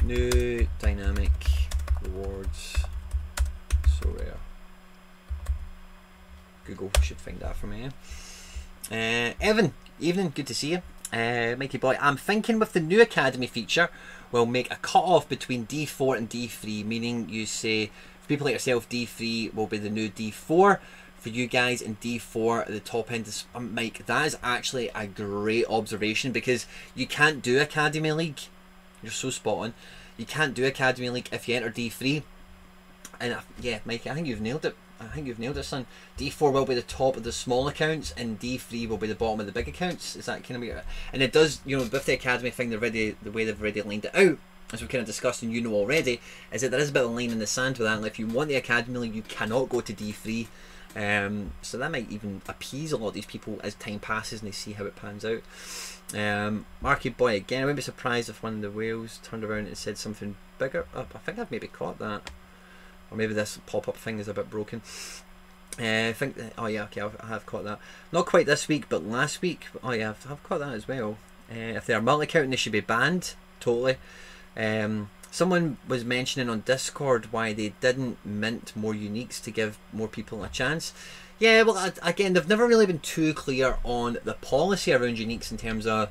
New dynamic rewards. SoRare. Google should find that for me. Evan, evening. Good to see you. Mikey boy, I'm thinking with the new academy feature, we'll make a cut-off between D4 and D3, meaning you say, for people like yourself, D3 will be the new D4. For you guys in D4 at the top end, Mike, that is actually a great observation, because you can't do Academy League. You're so spot on. You can't do Academy League if you enter D3. And yeah, Mike, I think you've nailed it. I think you've nailed it, son. D4 will be the top of the small accounts, and D3 will be the bottom of the big accounts. Is that kind of weird? And it does, you know, with the academy thing, the way they've already lined it out, as we kind of discussed and you know already, is that there is a bit of a line in the sand with that. And if you want the academy league, you cannot go to D3. So that might even appease a lot of these people as time passes and they see how it pans out. Marky boy again. I wouldn't be surprised if one of the whales turned around and said something bigger. I think I've maybe caught that. Or maybe this pop-up thing is a bit broken. I think, oh yeah, okay, I have caught that. Not quite this week, but last week. Oh yeah, I've caught that as well. If they're multi-counting, they should be banned, totally. Someone was mentioning on Discord why they didn't mint more uniques to give more people a chance. Yeah, well, again, they've never really been too clear on the policy around uniques in terms of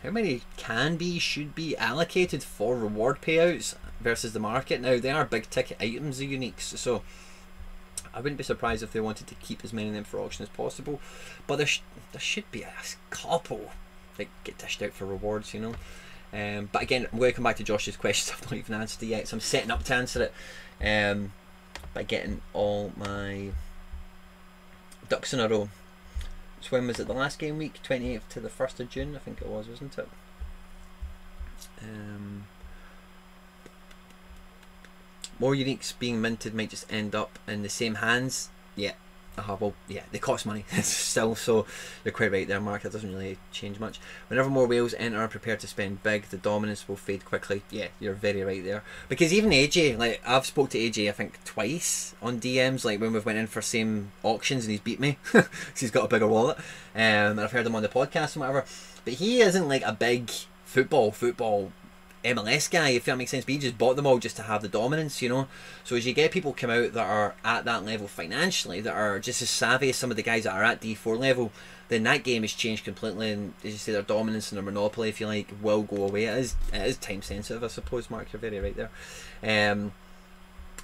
how many can be, should be allocated for reward payouts versus the market. Now, they are big ticket items, the uniques, so I wouldn't be surprised if they wanted to keep as many of them for auction as possible. But there should be a couple that get dished out for rewards, you know. But again, I'm going to come back to Josh's questions. I've not even answered it yet, so I'm setting up to answer it by getting all my ducks in a row. So when was it? The last game week? 28th to the 1st of June, I think it was, wasn't it? More uniques being minted might just end up in the same hands. Yeah. Well, yeah, they cost money still, so you're quite right there, Mark. That doesn't really change much. Whenever more whales enter, prepare to spend big, the dominance will fade quickly. Yeah, you're very right there. Because even AJ, like, I've spoke to AJ, I think, twice on DMs, like when we've went in for same auctions and he's beat me, because he's got a bigger wallet. And I've heard him on the podcast and whatever. But he isn't like a big football MLS guy, if that makes sense, but he just bought them all just to have the dominance, you know. So as you get people come out that are at that level financially, that are just as savvy as some of the guys that are at D4 level, then that game has changed completely, and as you say, their dominance and their monopoly, if you like, will go away. It is time sensitive, I suppose, Mark, you're very right there.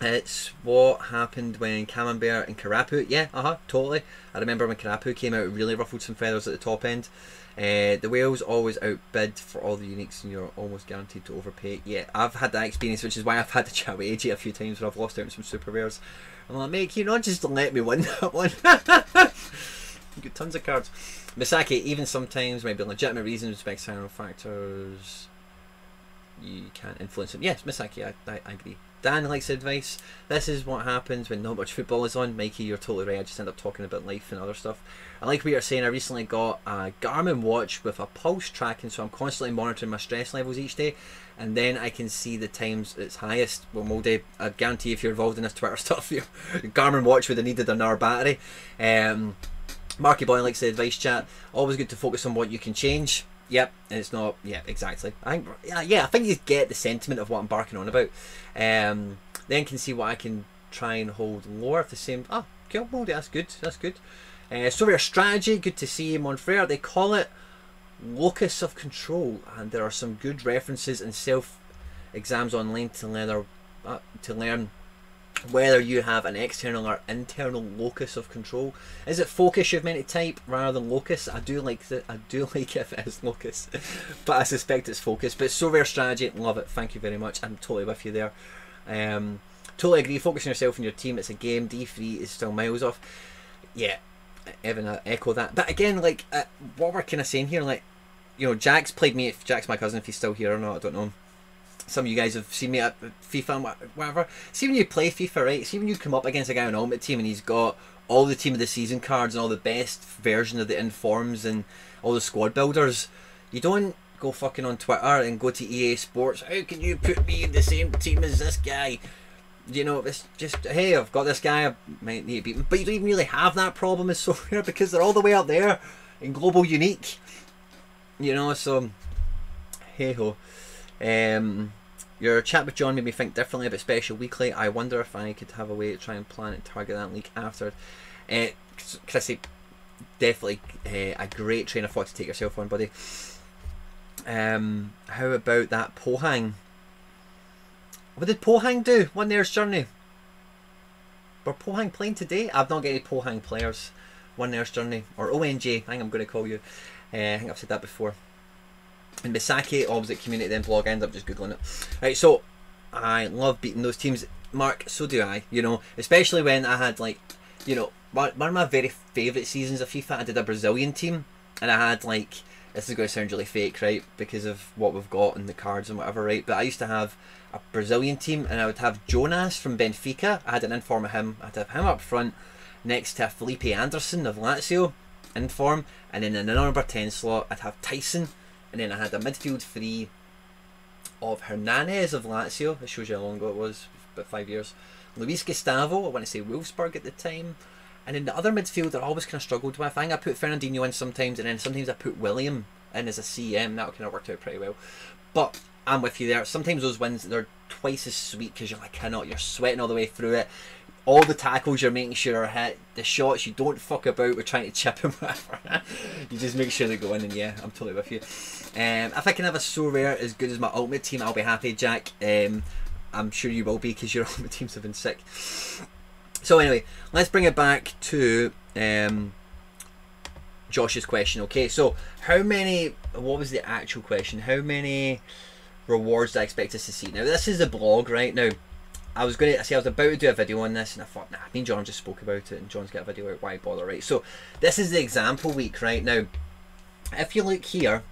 It's what happened when Camembert and Karapu, yeah, totally. I remember when Karapu came out, it really ruffled some feathers at the top end. The whales always outbid for all the uniques and you're almost guaranteed to overpay. Yeah, I've had that experience, which is why I've had to chat with AJ a few times where I've lost out on some super rares. I'm like, mate, can you not just let me win that one? You get tons of cards. Misaki, even sometimes might be legitimate reasons, external factors, you can't influence them. Yes, Misaki, I agree. Dan likes advice. This is what happens when not much football is on. Mikey, you're totally right. I just end up talking about life and other stuff. I like what you're saying. I recently got a Garmin watch with a pulse tracking, so I'm constantly monitoring my stress levels each day, and then I can see the times it's highest. Well, Moldy, I guarantee if you're involved in this Twitter stuff, your Garmin watch would have needed another battery. Marky Boy likes the advice chat. Always good to focus on what you can change. Yep, and it's not. Yeah, exactly. I think you get the sentiment of what I'm barking on about. Then can see what I can try and hold lower at the same. Oh, cool, Moldy, that's good. That's good. SoRare strategy. Good to see you, Monfrere. They call it locus of control, and there are some good references and self exams online to learn whether you have an external or internal locus of control. Is it focus you've meant to type rather than locus? I do like it if it is locus, but I suspect it's focus. But SoRare strategy, love it. Thank you very much. I'm totally with you there. Totally agree. Focus on yourself and your team. It's a game. D3 is still miles off. Yeah, Evan, I echo that. But again, like what we're kind of saying here, like, you know, Jack's played me. Jack's my cousin. If he's still here or not, I don't know. Some of you guys have seen me at FIFA and whatever. See when you play FIFA, right? See when you come up against a guy on an Ultimate Team and he's got all the Team of the Season cards and all the best version of the informs and all the squad builders. You don't go fucking on Twitter and go to EA Sports. How can you put me in the same team as this guy? You know, it's just, hey, I've got this guy, I might need to beat him. But you don't even really have that problem as SoRare because they're all the way up there in global unique. You know, so hey ho. Your chat with John made me think differently about Special Weekly. I wonder if I could have a way to try and plan and target that league after. Chrissy, definitely a great train of thought to take yourself on, buddy. How about that Pohang? What did Pohang do? 1 year's journey. Were Pohang playing today? I've not got any Pohang players. 1 year's journey. Or ONJ, I think I'm going to call you. I think I've said that before. And Misaki, opposite community, then blog, I end up just googling it. Right, so I love beating those teams. Mark, so do I, you know, especially when I had, like, you know, one of my very favourite seasons of FIFA, I did a Brazilian team, and I had, like, this is going to sound really fake, right, because of what we've got in the cards and whatever, right, but I used to have a Brazilian team, and I would have Jonas from Benfica. I had an inform of him. I'd have him up front next to Felipe Anderson of Lazio, inform, and then in the number 10 slot I'd have Tyson. And then I had a midfield three of Hernandez of Lazio. That shows you how long ago it was, about 5 years. Luis Gustavo, I want to say Wolfsburg at the time. And then the other midfield I always kind of struggled with. I think I put Fernandinho in sometimes, and then sometimes I put William in as a CM. That kind of worked out pretty well. But I'm with you there. Sometimes those wins, they're twice as sweet because you're like, you're sweating all the way through it. All the tackles you're making sure are hit. The shots you don't fuck about with trying to chip him, whatever. You just make sure they go in, and yeah, I'm totally with you. If I can have a SoRare as good as my ultimate team, I'll be happy, Jack. I'm sure you will be because your ultimate teams have been sick. So anyway, let's bring it back to Josh's question. Okay, so how many, what was the actual question? How many rewards do I expect us to see? Now this is the blog right now. I was about to do a video on this, and I thought, nah, me and John just spoke about it, and John's got a video out, why bother, right? So this is the example week right now. If you look here,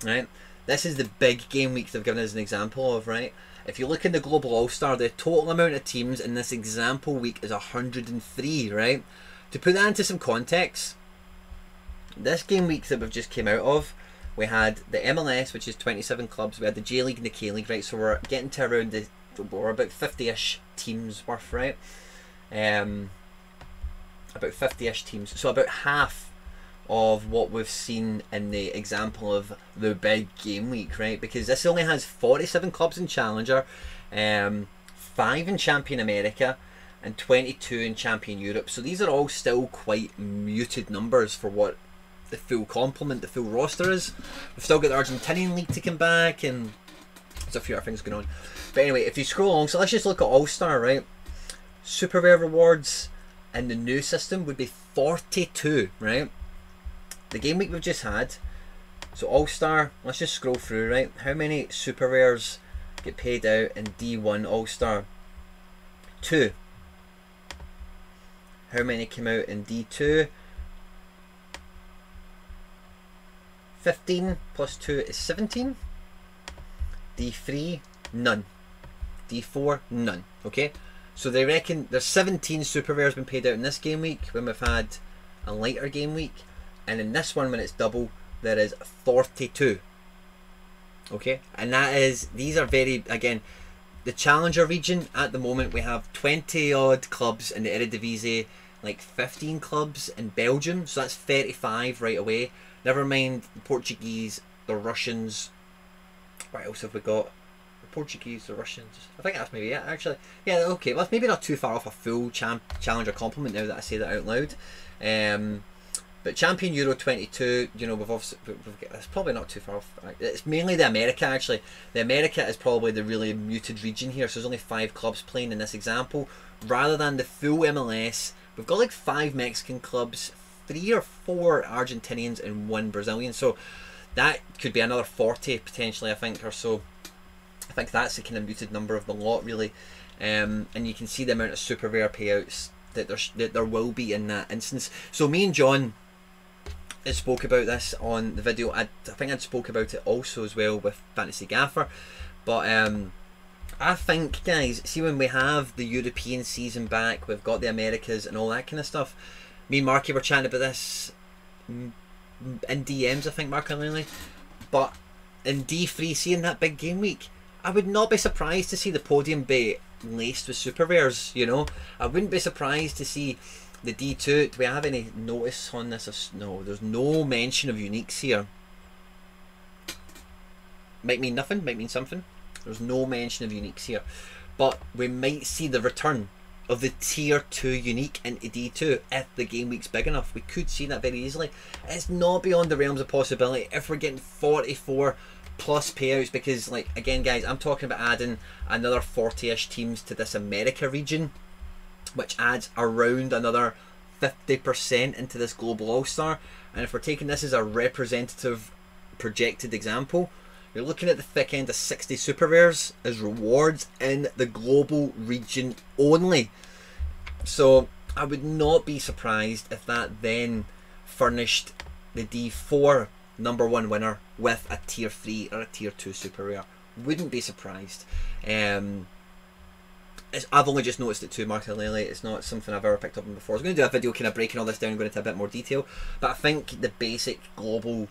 right, this is the big game week they've given us an example of, right? If you look in the Global All-Star, the total amount of teams in this example week is 103, right? To put that into some context, this game week that we've just came out of, we had the MLS, which is 27 clubs, we had the J-League and the K-League, right? So we're getting to around the, we're about 50-ish teams worth, right? About 50-ish teams. So about half of what we've seen in the example of the big game week, right? Because this only has 47 clubs in Challenger, 5 in Champion America, and 22 in Champion Europe. So these are all still quite muted numbers for what the full complement, the full roster is. We've still got the Argentinian League to come back, and there's a few other things going on. But anyway, if you scroll along, so let's just look at All-Star, right? Super Rare rewards in the new system would be 42, right? The game week we've just had, so All-Star, let's just scroll through, right? How many Super Rares get paid out in D1 All-Star? 2. How many came out in D2? 15 plus 2 is 17. D3, none. D4, none. Okay, so they reckon there's 17 super rares been paid out in this game week when we've had a lighter game week, and in this one when it's double there is 42. Okay, and that is, these are very, again, the Challenger region at the moment we have 20 odd clubs in the Eredivisie, like 15 clubs in Belgium, so that's 35 right away. Never mind the Portuguese, the Russians. What else have we got? The Portuguese, the Russians. I think that's maybe it, actually. Yeah, okay, well, maybe not too far off a full Challenger complement now that I say that out loud. But Champion Euro 22, you know, we've got, it's probably not too far off. It's mainly the America, actually. The America is probably the really muted region here, so there's only 5 clubs playing in this example. Rather than the full MLS, we've got like 5 Mexican clubs, 3 or 4 Argentinians, and 1 Brazilian. So that could be another 40 potentially, I think, or so. I think that's the kind of muted number of the lot, really. And you can see the amount of super rare payouts that there will be in that instance. So me and John spoke about this on the video. I think I spoke about it also as well with Fantasy Gaffer. But I think, guys, see, when we have the European season back, we've got the Americas and all that kind of stuff. Me and Marky were chatting about this in DMs, I think, Mark and Lily. But in D3, seeing that big game week, I would not be surprised to see the podium be laced with super rares, you know. I wouldn't be surprised to see the D2. Do we have any notice on this? No, there's no mention of uniques here. Might mean nothing, might mean something. There's no mention of uniques here. But we might see the return of the tier 2 unique into D2 if the game week's big enough. We could see that very easily. It's not beyond the realms of possibility if we're getting 44 plus payouts, because, like, again guys, I'm talking about adding another 40-ish teams to this America region, which adds around another 50% into this global all-star. And if we're taking this as a representative projected example, you're looking at the thick end of 60 super rares as rewards in the global region only. So I would not be surprised if that then furnished the D4 #1 winner with a tier 3 or a tier 2 super rare. Wouldn't be surprised. I've only just noticed it too, Mark Lely. It's not something I've ever picked up on before. I was going to do a video kind of breaking all this down and going into a bit more detail, but I think the basic global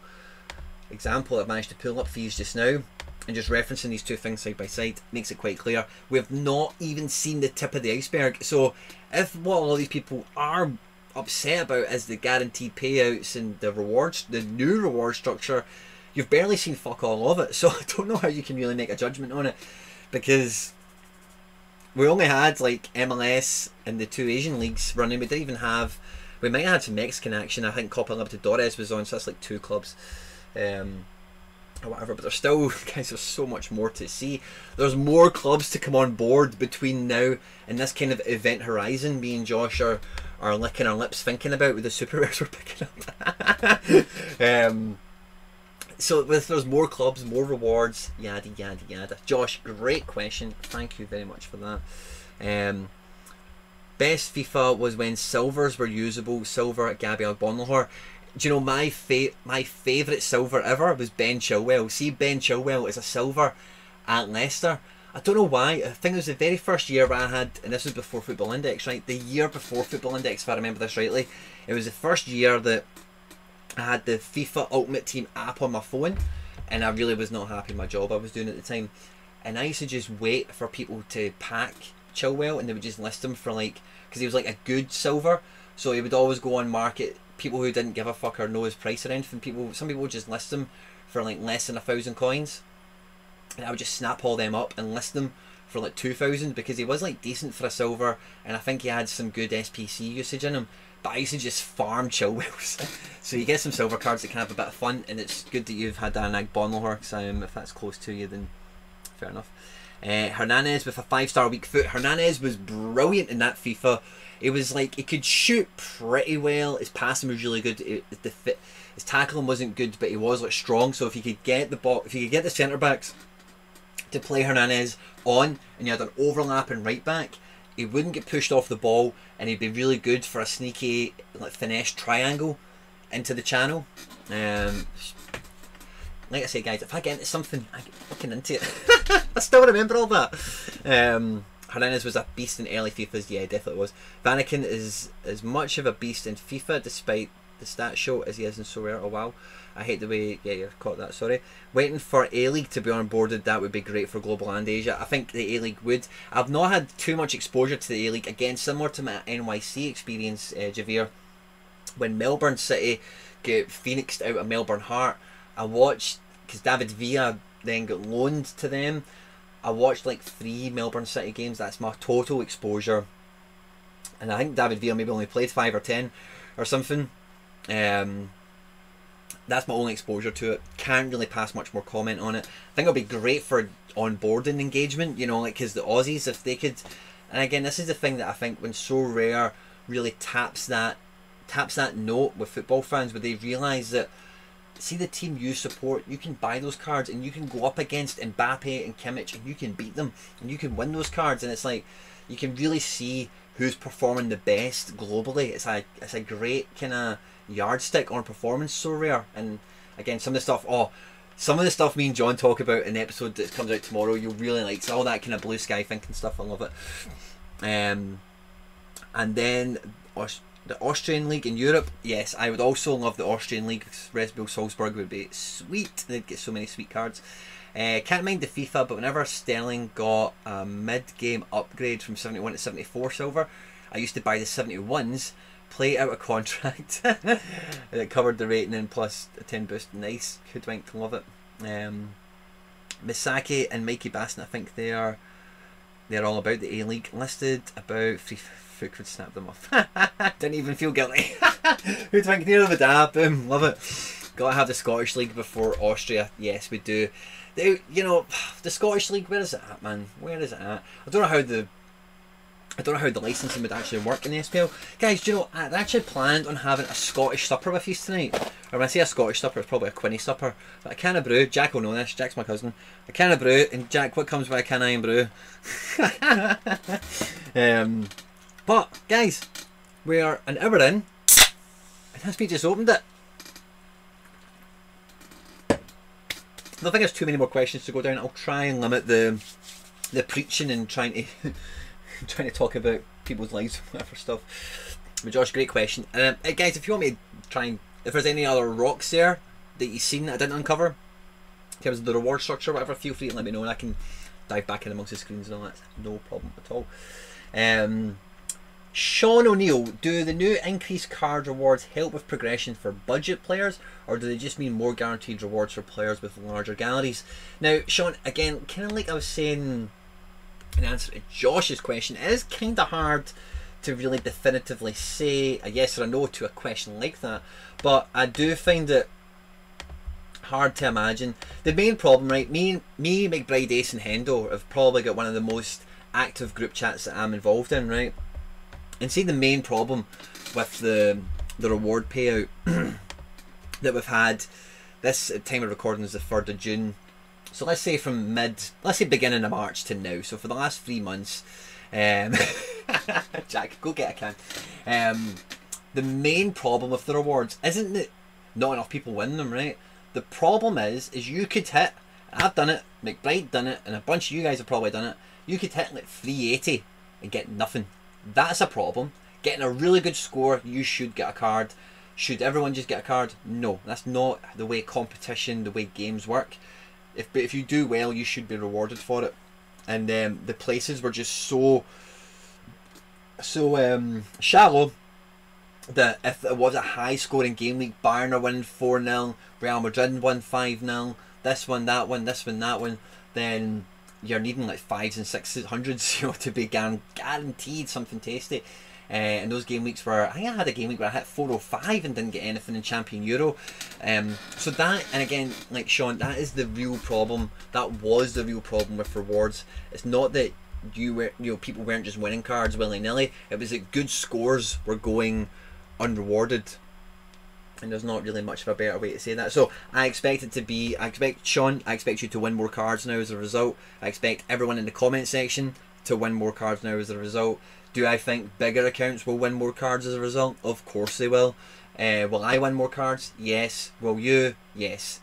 example I've managed to pull up for you just now, and just referencing these two things side by side, makes it quite clear. We've not even seen the tip of the iceberg. So if what a lot of these people are upset about is the guaranteed payouts and the rewards, the new reward structure, you've barely seen fuck all of it. So I don't know how you can really make a judgment on it, because we only had like MLS and the 2 Asian leagues running. We didn't even have, we might have had some Mexican action. I think Copa Libertadores was on, so that's like 2 clubs. Or whatever, but there's still, guys, there's so much more to see. There's more clubs to come on board between now and this kind of event horizon me and Josh are licking our lips thinking about with the super rares we're picking up. So there's more clubs, more rewards, yada yada yada. Josh, great question, thank you very much for that. Best FIFA was when silvers were usable. Silver at Gabriel Bonlahor. Do you know my favourite silver ever was Ben Chilwell? See, Ben Chilwell is a silver at Leicester. I don't know why. I think it was the very first year where I had, and this was before Football Index, right? The year before Football Index, if I remember this rightly. It was the first year that I had the FIFA Ultimate Team app on my phone, and I really was not happy with my job I was doing at the time. And I used to just wait for people to pack Chilwell, and they would just list him for, like, because he was like a good silver, so he would always go on market. People who didn't give a fuck or know his price or anything, some people would just list them for like less than 1,000 coins, and I would just snap all them up and list them for like 2,000, because he was like decent for a silver, and I think he had some good SPC usage in him. But I used to just farm Chilwells. So you get some silver cards that can have a bit of fun, and it's good that you've had an Ag Bonlahor, because if that's close to you, then fair enough. Hernandez with a 5-star weak foot. Hernandez was brilliant in that FIFA. It was like, he could shoot pretty well. His passing was really good. His tackling wasn't good, but he was like strong. So if you could get the ball, if you could get the centre backs to play Hernandez on, and you had an overlap in right back, he wouldn't get pushed off the ball, and he'd be really good for a sneaky like finesse triangle into the channel. Like I say, guys, if I get into something, I get fucking into it. I still remember all that. Hernandez was a beast in early FIFAs, yeah, definitely was. Vanaken is as much of a beast in FIFA, despite the stat show, as he is in SoRare. Oh wow, I hate the way, yeah, you caught that, sorry. Waiting for A-League to be onboarded, that would be great for Global and Asia. I think the A-League would. I've not had too much exposure to the A-League, again, similar to my NYC experience, Javier. When Melbourne City get phoenixed out of Melbourne Heart, I watched, because David Villa then got loaned to them, I watched like 3 Melbourne City games. That's my total exposure, and I think David Villa maybe only played 5 or 10 or something. That's my only exposure to it. Can't really pass much more comment on it. I think it'll be great for onboarding engagement, you know, like, because the Aussies, if they could, and again, this is the thing that I think when SoRare really taps that note with football fans, where they realise that, see the team you support, you can buy those cards and you can go up against Mbappe and Kimmich and you can beat them and you can win those cards, and it's like you can really see who's performing the best globally. It's a great kind of yardstick on performance, so rare. And again, some of the stuff me and John talk about in the episode that comes out tomorrow, you'll really like. So all that kind of blue sky thinking stuff, I love it. And then The Austrian League in Europe, yes, I would also love the Austrian League. Red Bull Salzburg would be sweet. They'd get so many sweet cards. Can't mind the FIFA, but whenever Sterling got a mid-game upgrade from 71 to 74 silver, I used to buy the 71s, play out a contract that covered the rating and plus a 10 boost. Nice, hoodwink, love it. Misaki and Mikey Basson, I think they're all about the A-League. Listed about 3 foot could snap them off. Didn't even feel guilty. Hoodwink near the dab, boom, love it. Gotta have the Scottish League before Austria. Yes, we do. They, you know, the Scottish League, where is it at, man? Where is it at? I don't know how the licensing would actually work in the SPL. Guys, do you know, I actually planned on having a Scottish supper with you tonight. Or when I say a Scottish supper, it's probably a Quinny supper. But a can of brew, Jack will know this, Jack's my cousin. A can of brew, and Jack, what comes with a can of iron brew? But, guys, we are an hour in, and that's me just opened it. I don't think there's too many more questions to go down. I'll try and limit the preaching and trying to talk about people's lives and whatever stuff. But Josh, great question. Guys, if you want me to try and, if there's any other rocks there that you've seen that I didn't uncover, in terms of the reward structure or whatever, feel free to let me know and I can dive back in amongst the screens and all that. No problem at all. Sean O'Neill, do the new increased card rewards help with progression for budget players, or do they just mean more guaranteed rewards for players with larger galleries? Now, Sean, again, kind of like I was saying in answer to Josh's question, it is kind of hard to really definitively say a yes or a no to a question like that, but I do find it hard to imagine. The main problem, right, me, McBride, Ace and Hendo have probably got one of the most active group chats that I'm involved in, right? And see, the main problem with the reward payout that we've had, this time of recording is the 3rd of June. So let's say from let's say beginning of March to now. So for the last 3 months, Jack, go get a can. The main problem with the rewards isn't that not enough people win them, right? The problem is you could hit, I've done it, McBride done it, and a bunch of you guys have probably done it, you could hit like 380 and get nothing. That's a problem. Getting a really good score, you should get a card. Should everyone just get a card? No, that's not the way competition, the way games work. But if you do well, you should be rewarded for it. And the places were just so shallow that if it was a high scoring game week, Bayern are winning 4-0, Real Madrid won 5-0, this one, that one, this one, that one, then you're needing like 5s and 600s, you know, to be guaranteed something tasty. And those game weeks were, I think I had a game week where I hit 405 and didn't get anything in Champion Euro. So that, and again, like Sean, that is the real problem. That was the real problem with rewards. It's not that people weren't just winning cards willy-nilly. It was that good scores were going unrewarded. And there's not really much of a better way to say that. So I expect it to be, Sean, I expect you to win more cards now as a result. I expect everyone in the comment section to win more cards now as a result. Do I think bigger accounts will win more cards as a result? Of course they will. Will I win more cards? Yes. Will you? Yes.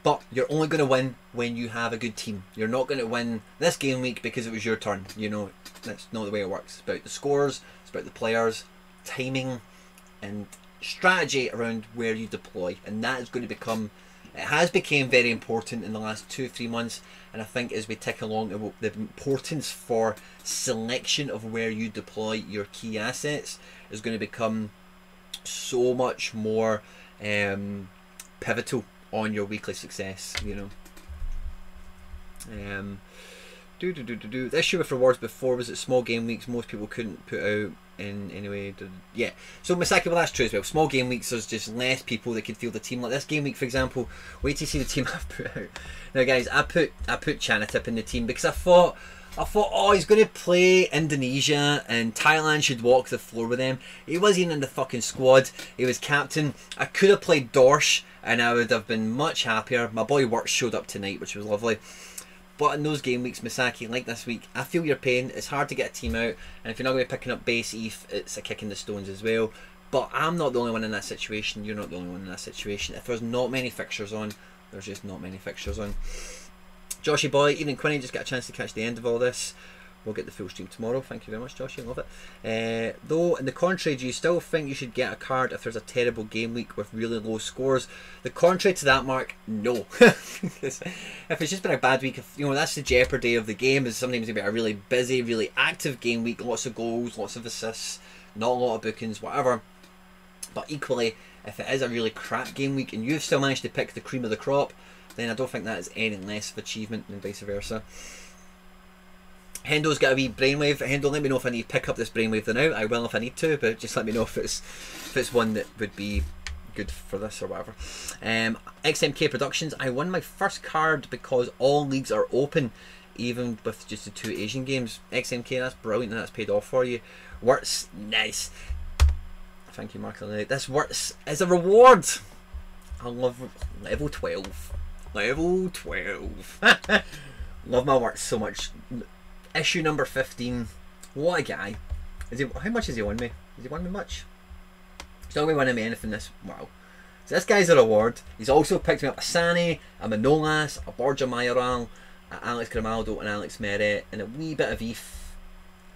But you're only going to win when you have a good team. You're not going to win this game week because it was your turn. You know, that's not the way it works. It's about the scores, it's about the players, timing, and strategy around where you deploy. And that is going to become, it has become very important in the last 2-3 months. And I think as we tick along, the importance for selection of where you deploy your key assets is going to become so much more pivotal on your weekly success, you know. The issue with rewards before was that small game weeks most people couldn't put out in anyway. Yeah, so Misaki, well that's true as well. Small game weeks, there's just less people that could field the team. Like this game week, for example, wait till you see the team I've put out. Now guys, I put Chanatip in the team because I thought, oh, he's going to play Indonesia and Thailand should walk the floor with them. He wasn't in the fucking squad. He was captain. I could have played Dorsch and I would have been much happier. My boy Works showed up tonight, which was lovely. But in those game weeks, Misaki, like this week, I feel your pain. It's hard to get a team out, and if you're not going to be picking up base ETH, it's a kick in the stones as well. But I'm not the only one in that situation. You're not the only one in that situation. If there's not many fixtures on, there's just not many fixtures on. Joshy boy, even Quinny just got a chance to catch the end of all this. we'll get the full stream tomorrow. Thank you very much, Josh. I love it. Though, in the contrary, do you still think you should get a card if there's a terrible game week with really low scores? The contrary to that, Mark, no. If it's just been a bad week, if, you know, that's the jeopardy of the game. Is sometimes it's been a really busy, really active game week, lots of goals, lots of assists, not a lot of bookings, whatever. But equally, if it is a really crap game week and you've still managed to pick the cream of the crop, then I don't think that is any less of achievement than vice versa. Hendo's got a wee brainwave. Hendo, let me know if I need to pick up this brainwave now. I will if I need to, but just let me know if it's one that would be good for this or whatever. XMK Productions. I won my first card because all leagues are open, even with just the 2 Asian games. XMK, that's brilliant, and that's paid off for you. Works nice. Thank you, Mark. This works as a reward. I love level 12. Level 12. Love my work so much. Issue number 15. What a guy. How much has he won me? Has he won me much? He's not going to win me anything this. Wow. So this guy's a reward. He's also picked me up a Sani, a Manolas, a Borja Mayoral, a Alex Grimaldo, and Alex Meret, and a wee bit of ETH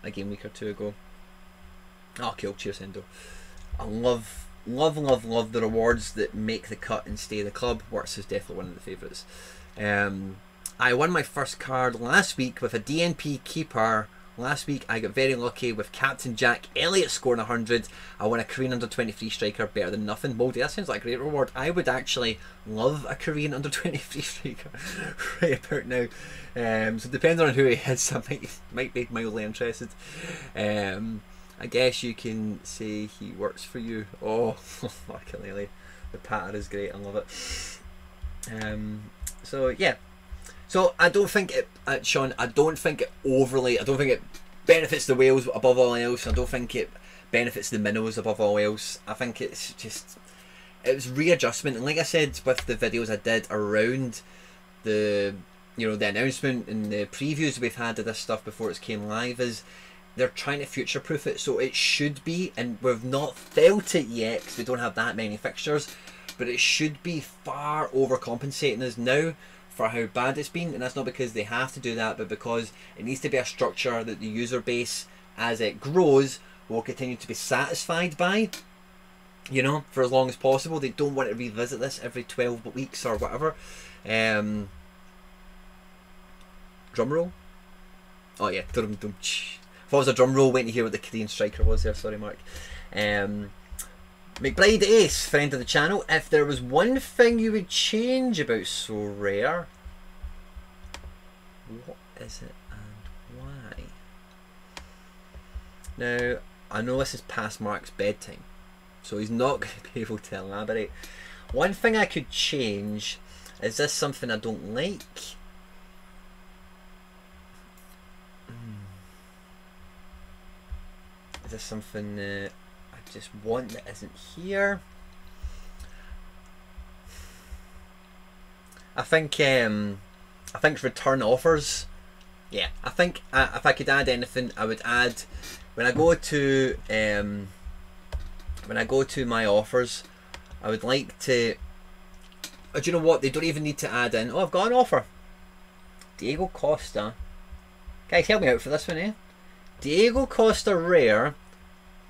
a game week or 2 ago. Oh, cool. Cheers, Hendo. I love the rewards that make the cut and stay in the club. Works is definitely one of the favourites. I won my first card last week with a DNP keeper. Last week I got very lucky with Captain Jack Elliott scoring 100. I won a Korean under 23 striker, better than nothing. Moldy, that sounds like a great reward. I would actually love a Korean under 23 striker right about now. So depending on who he is, I might be mildly interested. I guess you can say he works for you. Oh, fucking really. The patter is great. I love it. So yeah. So I don't think it, Sean. I don't think it benefits the whales above all else. I don't think it benefits the minnows above all else. I think it's just, it was readjustment. And like I said with the videos I did around the, you know, the announcement and the previews we've had of this stuff before it came live, is they're trying to future-proof it, so it should be, and we've not felt it yet because we don't have that many fixtures, but it should be far overcompensating us now for how bad it's been. And that's not because they have to do that, but because it needs to be a structure that the user base, as it grows, will continue to be satisfied by, you know, for as long as possible. They don't want to revisit this every 12 weeks or whatever. Drum roll. Oh yeah, dum dum. If I was a drum roll, waiting to hear what the Korean striker was there. Sorry, Mark. McBride Ace, friend of the channel. If there was one thing you would change about SoRare, what is it and why? Now, I know this is past Mark's bedtime, so he's not going to be able to elaborate. One thing I could change, is this something I don't like? Is this something I just want that isn't here? I think return offers. Yeah, I think if I could add anything, I would add, when I go to my offers, I would like to. Oh, do you know what? They don't even need to add in. Oh, I've got an offer. Diego Costa. Guys, help me out for this one, eh? Diego Costa rare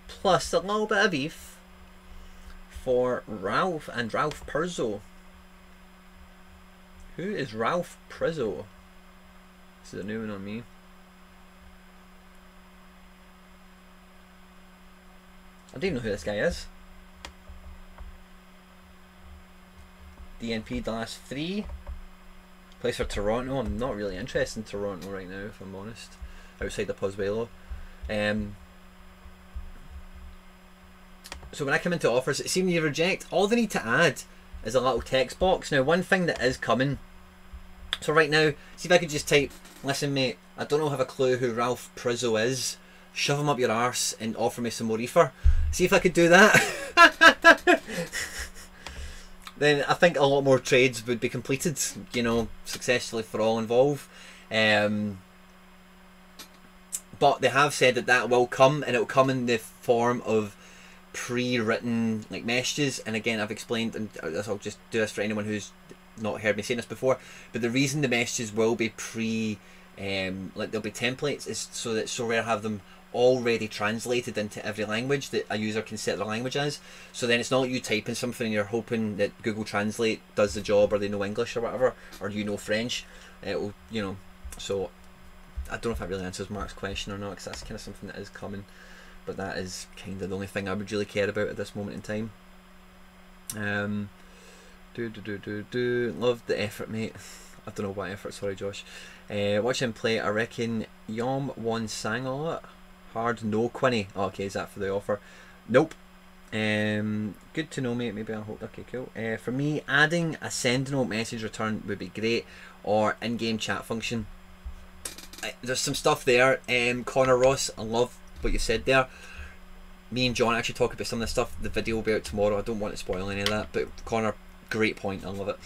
plus a little bit of ETH for Ralph and Ralph Perzo. Who is Ralph Perzo? This is a new one on me. I don't even know who this guy is. DNP the last 3. Plays for Toronto. I'm not really interested in Toronto right now, if I'm honest. Outside the Pozuelo. So when I come into offers, it seems you reject. All they need to add is a little text box. Now, one thing that is coming. So right now, see if I could just type, listen mate, I don't have a clue who Ralph Perzo is. Shove him up your arse and offer me some more reefer. See if I could do that. Then I think a lot more trades would be completed, you know, successfully for all involved. But they have said that that will come, and it will come in the form of pre-written like messages. And again, I've explained, and I'll just do this for anyone who's not heard me saying this before, but the reason the messages will be like there'll be templates, so that SoRare have them already translated into every language that a user can set their language as. So then it's not like you typing something and you're hoping that Google Translate does the job, or they know English or whatever, or you know French. It'll, you know, so I don't know if that really answers Mark's question or not, because that's kind of something that is coming, but that is kind of the only thing I would really care about at this moment in time. Love the effort, mate. I don't know what effort, sorry Josh. Watch him play. I reckon Yom won sang a lot. Hard no, Quinny. Oh, okay, is that for the offer? Nope. Good to know, mate. Maybe I'll hold. Okay, cool. For me, adding a send note message return would be great, or in-game chat function. There's some stuff there. Connor Ross, I love what you said there. Me and John actually talk about some of this stuff. The video will be out tomorrow. I don't want to spoil any of that, but Connor, great point. I love it.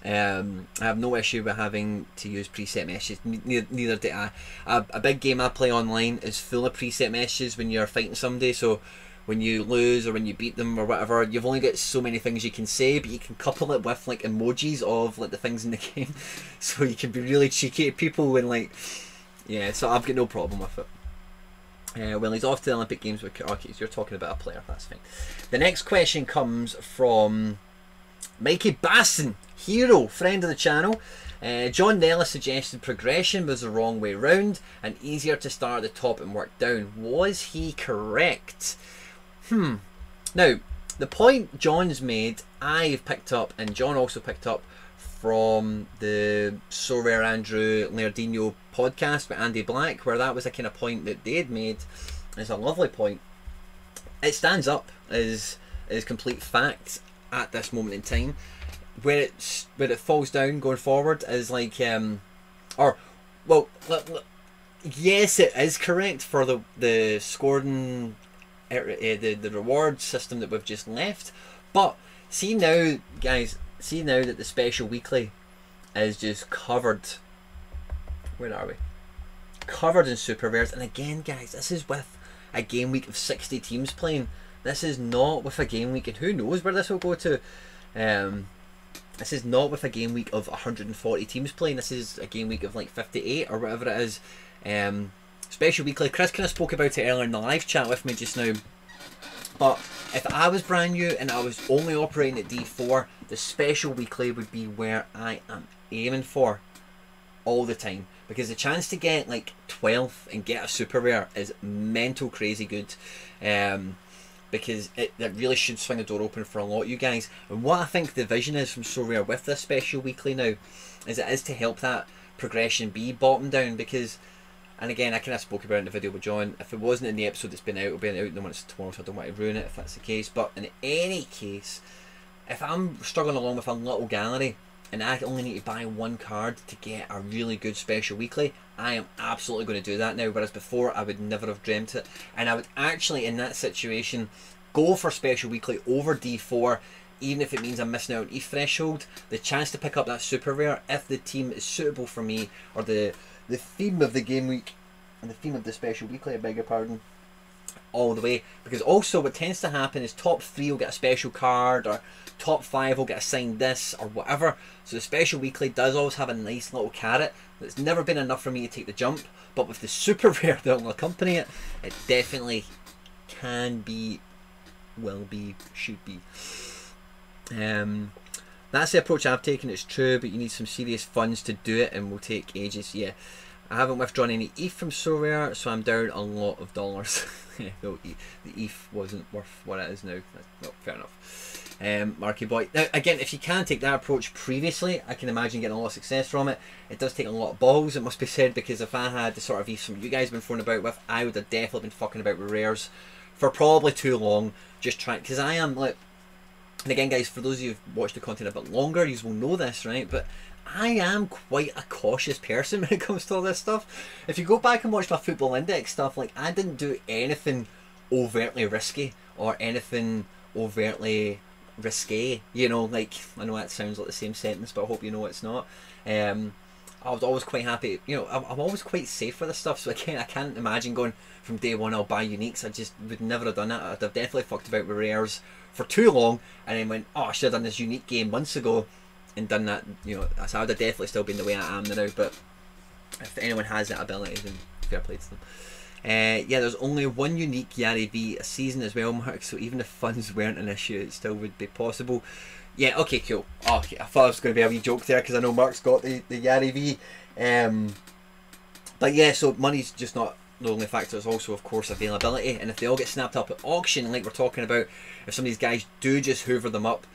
I have no issue with having to use preset messages. Neither do I. A big game I play online is full of preset messages when you're fighting somebody. So when you lose or when you beat them or whatever, you've only got so many things you can say, but you can couple it with like emojis of like the things in the game, so you can be really cheeky to people and like, yeah. So I've got no problem with it. Well, he's off to the Olympic Games with okay, so you're talking about a player, that's fine. The next question comes from Mikey Basson, hero, friend of the channel. John Nellis suggested progression was the wrong way round and easier to start at the top and work down. Was he correct? Now, the point John's made, I've picked up, and John also picked up from the SoRare Andrew Lardino podcast with Andy Black, where that was a kind of point that they had made. It's a lovely point. It stands up as complete fact at this moment in time. Where it falls down going forward is like, yes, it is correct for the scoring, the reward system that we've just left, but see now, guys, see now that the special weekly is just covered. Where are we? Covered in super rares, and again, guys, this is with a game week of 60 teams playing. This is not with a game week, and who knows where this will go to. This is not with a game week of 140 teams playing. This is a game week of like 58 or whatever it is. Special weekly. Chris kind of spoke about it earlier in the live chat with me just now. But if I was brand new and I was only operating at D4, the special weekly would be where I am aiming for all the time. Because the chance to get like 12th and get a super rare is mental crazy good. Because it really should swing the door open for a lot of you guys. And what I think the vision is from SoRare with this special weekly now is it is to help that progression be bottom down. Because, and again, I kind of spoke about it in the video with John, if it wasn't in the episode that's been out, it'll be out in the one that's tomorrow, so I don't want to ruin it if that's the case. But in any case, if I'm struggling along with a little gallery and I only need to buy one card to get a really good special weekly, I am absolutely going to do that now, whereas before I would never have dreamt it. And I would actually, in that situation, go for special weekly over D4, even if it means I'm missing out on ETH threshold. The chance to pick up that super rare, if the team is suitable for me, or the theme of the game week, and the theme of the special weekly, I beg your pardon, all the way. Because also what tends to happen is top 3 will get a special card, or top 5 will get assigned this, or whatever. So the special weekly does always have a nice little carrot. It's never been enough for me to take the jump, but with the super rare that will accompany it, it definitely can be, will be, should be. That's the approach I've taken. It's true, but you need some serious funds to do it, and will take ages. Yeah, I haven't withdrawn any ETH from SoRare, so I'm down a lot of dollars. No, the ETH wasn't worth what it is now. That's fair enough. Marky boy. Now again, if you can take that approach previously, I can imagine getting a lot of success from it. It does take a lot of balls, it must be said, because if I had the sort of ETH some you guys have been throwing about with, I would have definitely been fucking about with rares for probably too long, just trying, because I am like, and again guys, for those of you who've watched the content a bit longer, you will know this, right? But I am quite a cautious person when it comes to all this stuff. If you go back and watch my football index stuff, like I didn't do anything overtly risky or anything overtly risque, you know, like, I know that sounds like the same sentence, but I hope you know it's not. I was always quite happy, you know, I'm always quite safe with this stuff, so again, I can't imagine going from day one I'll buy uniques. I just would never have done that. I'd have definitely fucked about with rares for too long and then went, oh, I should have done this unique game months ago and done that, you know. So I would have definitely still been the way I am now. But if anyone has that ability, then fair play to them. Yeah, there's only one unique Yari V a season as well, Mark, so even if funds weren't an issue, it still would be possible. Yeah, okay, cool. Oh, okay, I thought it was going to be a wee joke there, because I know Mark's got the Yari V. But yeah, so money's just not the only factor, it's also, of course, availability. And if they all get snapped up at auction, like we're talking about, if some of these guys do just hoover them up,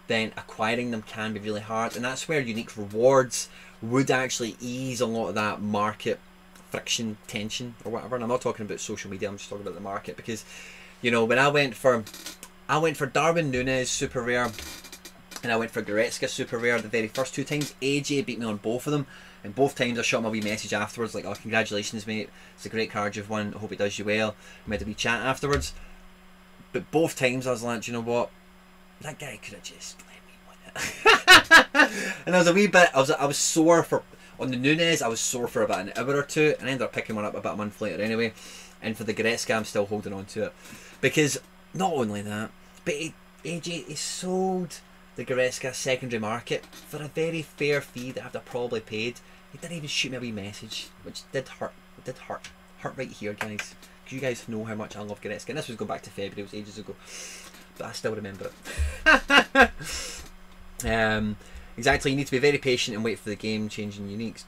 then acquiring them can be really hard. And that's where unique rewards would actually ease a lot of that market friction, tension, or whatever. And I'm not talking about social media, I'm just talking about the market, because, you know, when I went for Darwin Núñez super rare, and I went for Goretzka super rare the very first two times, AJ beat me on both of them, and both times I shot my wee message afterwards like, oh, congratulations mate, it's a great card you've won, I hope it does you well. We had a wee chat afterwards, but both times I was like, do you know what, that guy could have just let me win it. And I was a wee bit, I was sore for, on the Núñez, I was sore for about an hour or two, and I ended up picking one up about a month later anyway. And for the Goretzka, I'm still holding on to it, because not only that, but AJ, he sold the Goretzka secondary market for a very fair fee that I'd have probably paid. He didn't even shoot me a wee message, which did hurt. It did hurt right here, guys. Because you guys know how much I love Goretzka, and this was going back to February, it was ages ago, but I still remember it. Exactly, you need to be very patient and wait for the game changing uniques.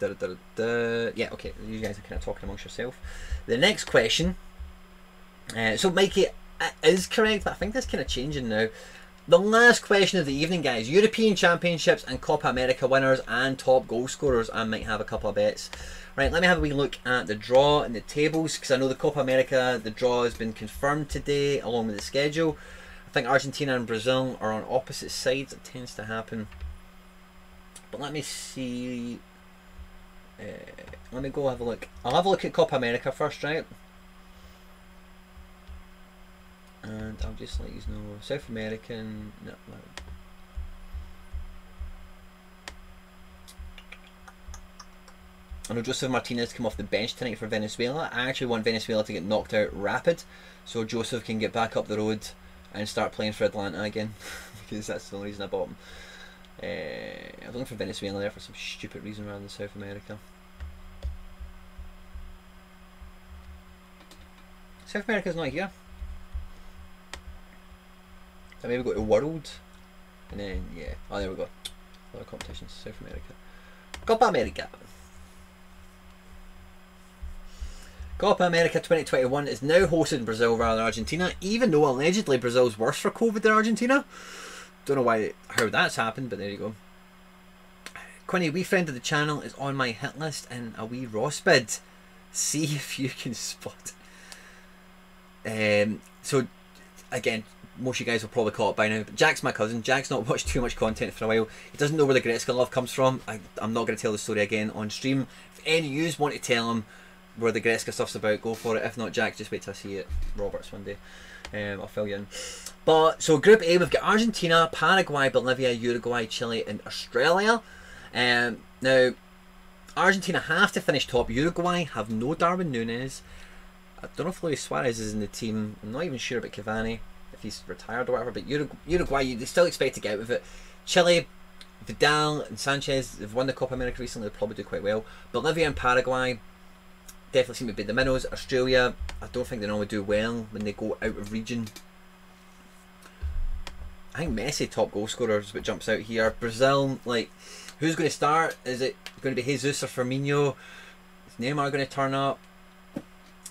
Yeah, okay, you guys are kind of talking amongst yourself. The next question, so Mikey is correct, but I think that's kind of changing now. The last question of the evening, guys. European Championships and Copa America winners and top goal scorers. I might have a couple of bets. Right, let me have a wee look at the draw and the tables, because I know the Copa America, the draw has been confirmed today along with the schedule. I think Argentina and Brazil are on opposite sides. It tends to happen. But let me see. Let me go have a look. I'll have a look at Copa America first, right? And I'll just let you know. South American. No. I know Joseph Martinez come off the bench tonight for Venezuela. I actually want Venezuela to get knocked out rapid, so Joseph can get back up the road and start playing for Atlanta again. Because that's the only reason I bought him. I was looking for Venezuela there for some stupid reason rather than South America. South America's not here. So maybe go to World, and then yeah. Oh, there we go. Other competitions. South America. Copa America. Copa America 2021 is now hosted in Brazil rather than Argentina, even though allegedly Brazil's worse for COVID than Argentina. Don't know how that's happened, but there you go. Quinny, wee friend of the channel, is on my hit list and a wee Ross bid. See if you can spot it. So again, most of you guys will probably caught it by now, but Jack's my cousin. Jack's not watched too much content for a while. He doesn't know where the Goretzka love comes from. I'm not going to tell the story again on stream. If any of you want to tell him where the Goretzka stuff's about, go for it. If not, Jack, just wait till I see it Roberts one day. I'll fill you in. But so Group A, we've got Argentina, Paraguay, Bolivia, Uruguay, Chile, and Australia. Now, Argentina have to finish top. Uruguay have no Darwin Núñez. I don't know if Luis Suarez is in the team. I'm not even sure about Cavani, if he's retired or whatever. But Uruguay, they still expect to get out of it. Chile, Vidal and Sanchez, they've won the Copa America recently. They'll probably do quite well. Bolivia and Paraguay definitely seem to be the Minnows. Australia, I don't think they normally do well when they go out of region. I think Messi, top goal scorer, is what jumps out here. Brazil, like, who's going to start? Is it going to be Jesus or Firmino? Is Neymar going to turn up?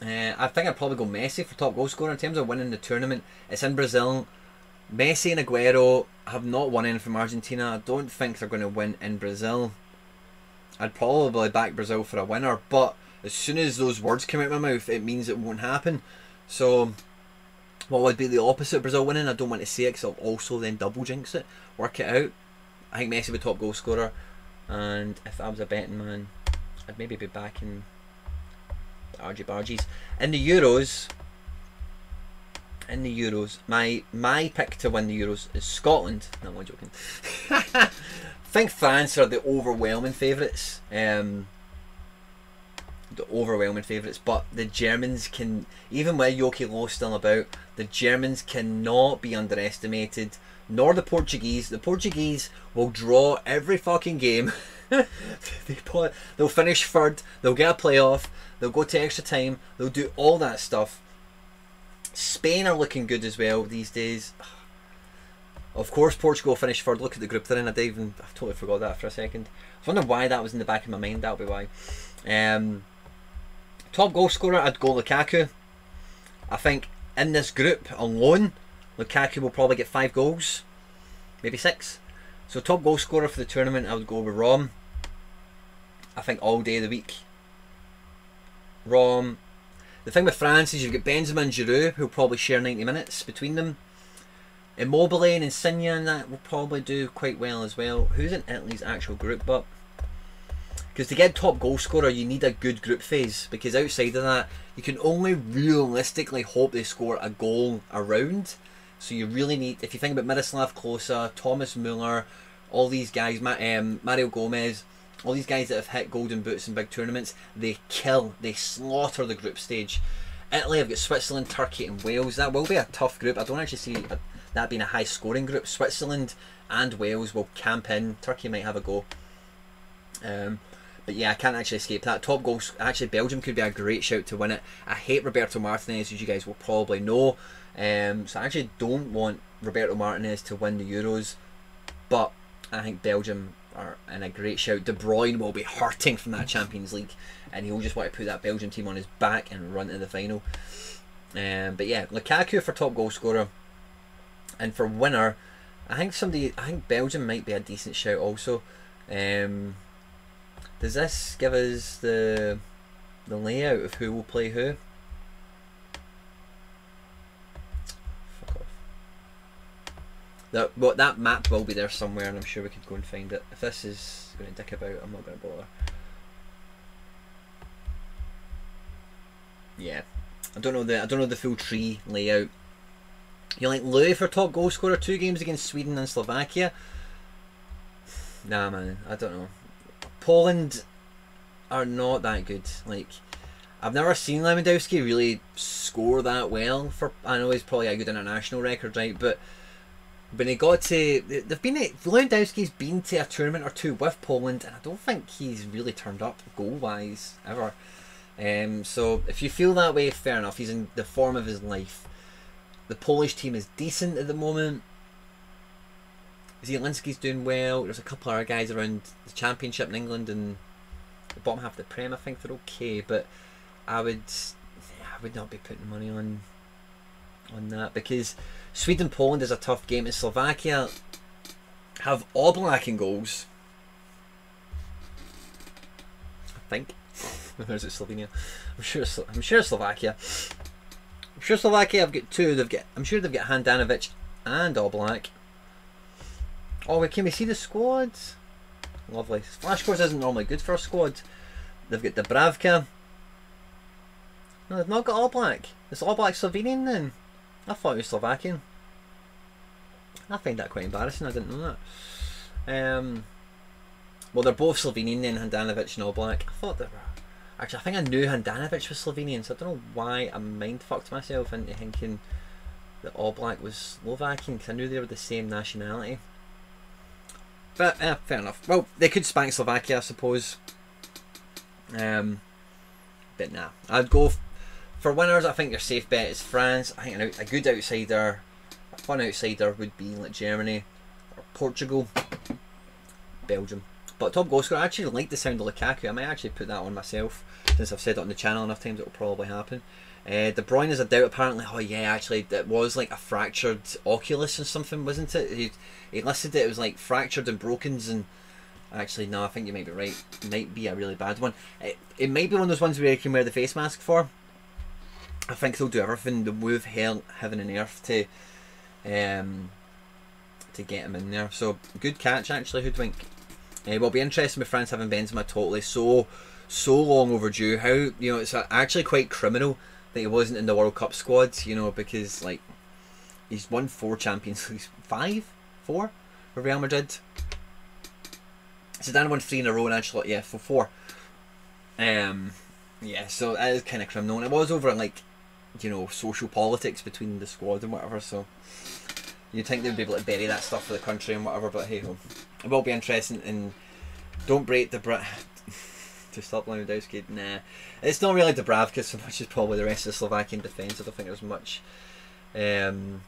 I think I'd probably go Messi for top goal scorer in terms of winning the tournament. It's in Brazil. Messi and Aguero have not won in from Argentina. I don't think they're going to win in Brazil. I'd probably back Brazil for a winner, but as soon as those words come out of my mouth, it means it won't happen. So what would be the opposite of Brazil winning? I don't want to say it because I'll also then double jinx it. Work it out. I think Messi would be top goal scorer, and if I was a betting man, I'd maybe be backing the RG Bargies. In the Euros, my pick to win the Euros is Scotland. No, I'm joking. I think France are the overwhelming favourites. But the Germans can, even with Joachim Löw still about, the Germans cannot be underestimated, nor the Portuguese. The Portuguese will draw every fucking game They'll finish third, they'll get a playoff, they'll go to extra time, they'll do all that stuff. Spain are looking good as well these days. Of course, Portugal finished third. Look at the group they're in. I totally forgot that for a second. I was wondering why that was in the back of my mind. That'll be why. Top goal scorer, I'd go Lukaku. I think in this group alone, Lukaku will probably get 5 goals, maybe 6. So top goal scorer for the tournament, I would go with Rom. I think all day of the week. Rom. The thing with France is you've got Benzema and Giroud who'll probably share 90 minutes between them. Immobile and Insigne and that will probably do quite well as well. Who's in Italy's actual group? But because to get top goal scorer you need a good group phase, because outside of that you can only realistically hope they score a goal a round. So you really need, if you think about Miroslav Klose, Thomas Muller, all these guys, Mario Gomez, all these guys that have hit golden boots in big tournaments, they slaughter the group stage. Italy have got Switzerland, Turkey and Wales. That will be a tough group. I don't actually see that being a high scoring group. Switzerland and Wales will camp in. Turkey might have a go. But yeah, I can't actually escape that. Top goals, actually Belgium could be a great shout to win it. I hate Roberto Martinez, as you guys will probably know. So I actually don't want Roberto Martinez to win the Euros. But I think Belgium are in a great shout. De Bruyne will be hurting from that Champions League, and he'll just want to put that Belgian team on his back and run to the final. But yeah, Lukaku for top goal scorer. And for winner, I think Belgium might be a decent shout also. Does this give us the layout of who will play who? Fuck off. That map will be there somewhere, and I'm sure we could go and find it. If this is going to dick about, I'm not going to bother. Yeah, I don't know the full tree layout. You like Louis for top goal scorer, 2 games against Sweden and Slovakia? Nah man, I don't know. Poland are not that good. Like, I've never seen Lewandowski really score that well. I know he's probably a good international record, right? But when he got to, Lewandowski's been to a tournament or two with Poland, and I don't think he's really turned up goal wise ever. So if you feel that way, fair enough. He's in the form of his life. The Polish team is decent at the moment. Zielinski's doing well. There's a couple of other guys around the Championship in England and the bottom half of the Prem. I think they're okay, but I would not be putting money on that, because Sweden-Poland is a tough game, and Slovakia have Oblak in goals. I think. Or is it Slovenia? I'm sure Slovakia. I'm sure Slovakia have got 2. I'm sure they've got Handanovic and Oblak. Oh, wait, can we see the squads? Lovely. Flash scores isn't normally good for a squad. They've got Dubravka. No, they've not got Oblak. Is Oblak Slovenian then? I thought he was Slovakian. I find that quite embarrassing. I didn't know that. Well, they're both Slovenian then, Handanovic and Oblak. I thought they were. Actually, I think I knew Handanovic was Slovenian, so I don't know why I mind fucked myself into thinking that Oblak was Slovakian, because I knew they were the same nationality. But fair enough. Well, they could spank Slovakia, I suppose. But nah, I'd go for winners. I think your safe bet is France. I think a good outsider, a fun outsider would be like Germany or Portugal, Belgium. But top goal scorer, I actually like the sound of Lukaku. I might actually put that on myself, since I've said it on the channel enough times it will probably happen. De Bruyne is a doubt apparently. Oh yeah, actually it was like a fractured oculus or something, wasn't it? He listed it, it was like fractured and brokens, and actually no, I think you might be right. It might be a really bad one. It might be one of those ones where you can wear the face mask for. I think they'll do everything. They'll move hell, heaven and earth to get him in there. So good catch actually, Hoodwink. Will be interesting with France having Benzema totally so long overdue. How, you know, it's actually quite criminal that he wasn't in the World Cup squad, you know, because like he's won 4 Champions Leagues, 4 for Real Madrid. Zidane won 3 in a row, and Ancelotti, yeah, for 4. Yeah, so that is kind of criminal, and it was over like, you know, social politics between the squad and whatever. So you'd think they'd be able to bury that stuff for the country and whatever, but hey ho. It will be interesting, and Don't break the to stop Lewandowski. Nah, it's not really Dubravka so much as probably the rest of the Slovakian defence. I don't think there's much going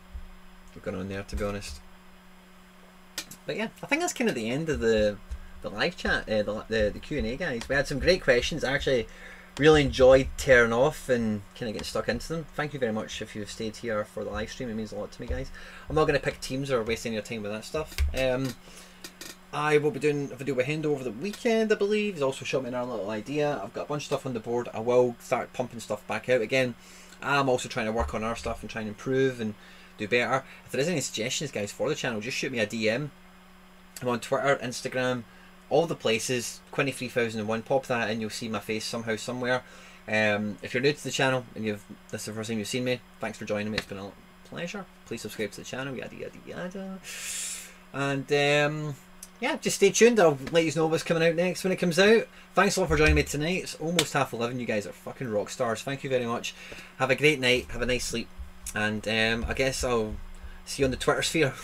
on there, to be honest. But yeah, I think that's kind of the end of the live chat, the Q&A, guys. We had some great questions. I actually really enjoyed tearing off and kind of getting stuck into them. Thank you very much if you've stayed here for the live stream. It means a lot to me, guys. I'm not going to pick teams or waste any of your time with that stuff. I will be doing a video with Hendo over the weekend, I believe. He's also shot me another little idea. I've got a bunch of stuff on the board. I will start pumping stuff back out again. I'm also trying to work on our stuff and trying to improve and do better. If there is any suggestions, guys, for the channel, just shoot me a DM. I'm on Twitter, Instagram, all the places. Quinny3001, pop that and you'll see my face somehow, somewhere. If you're new to the channel and this is the first time you've seen me, thanks for joining me. It's been a pleasure. Please subscribe to the channel, yada yada yada. And yeah, just stay tuned. I'll let you know what's coming out next when it comes out. Thanks a lot for joining me tonight. It's almost 11:30. You guys are fucking rock stars. Thank you very much. Have a great night. Have a nice sleep. And I guess I'll see you on the Twitter sphere.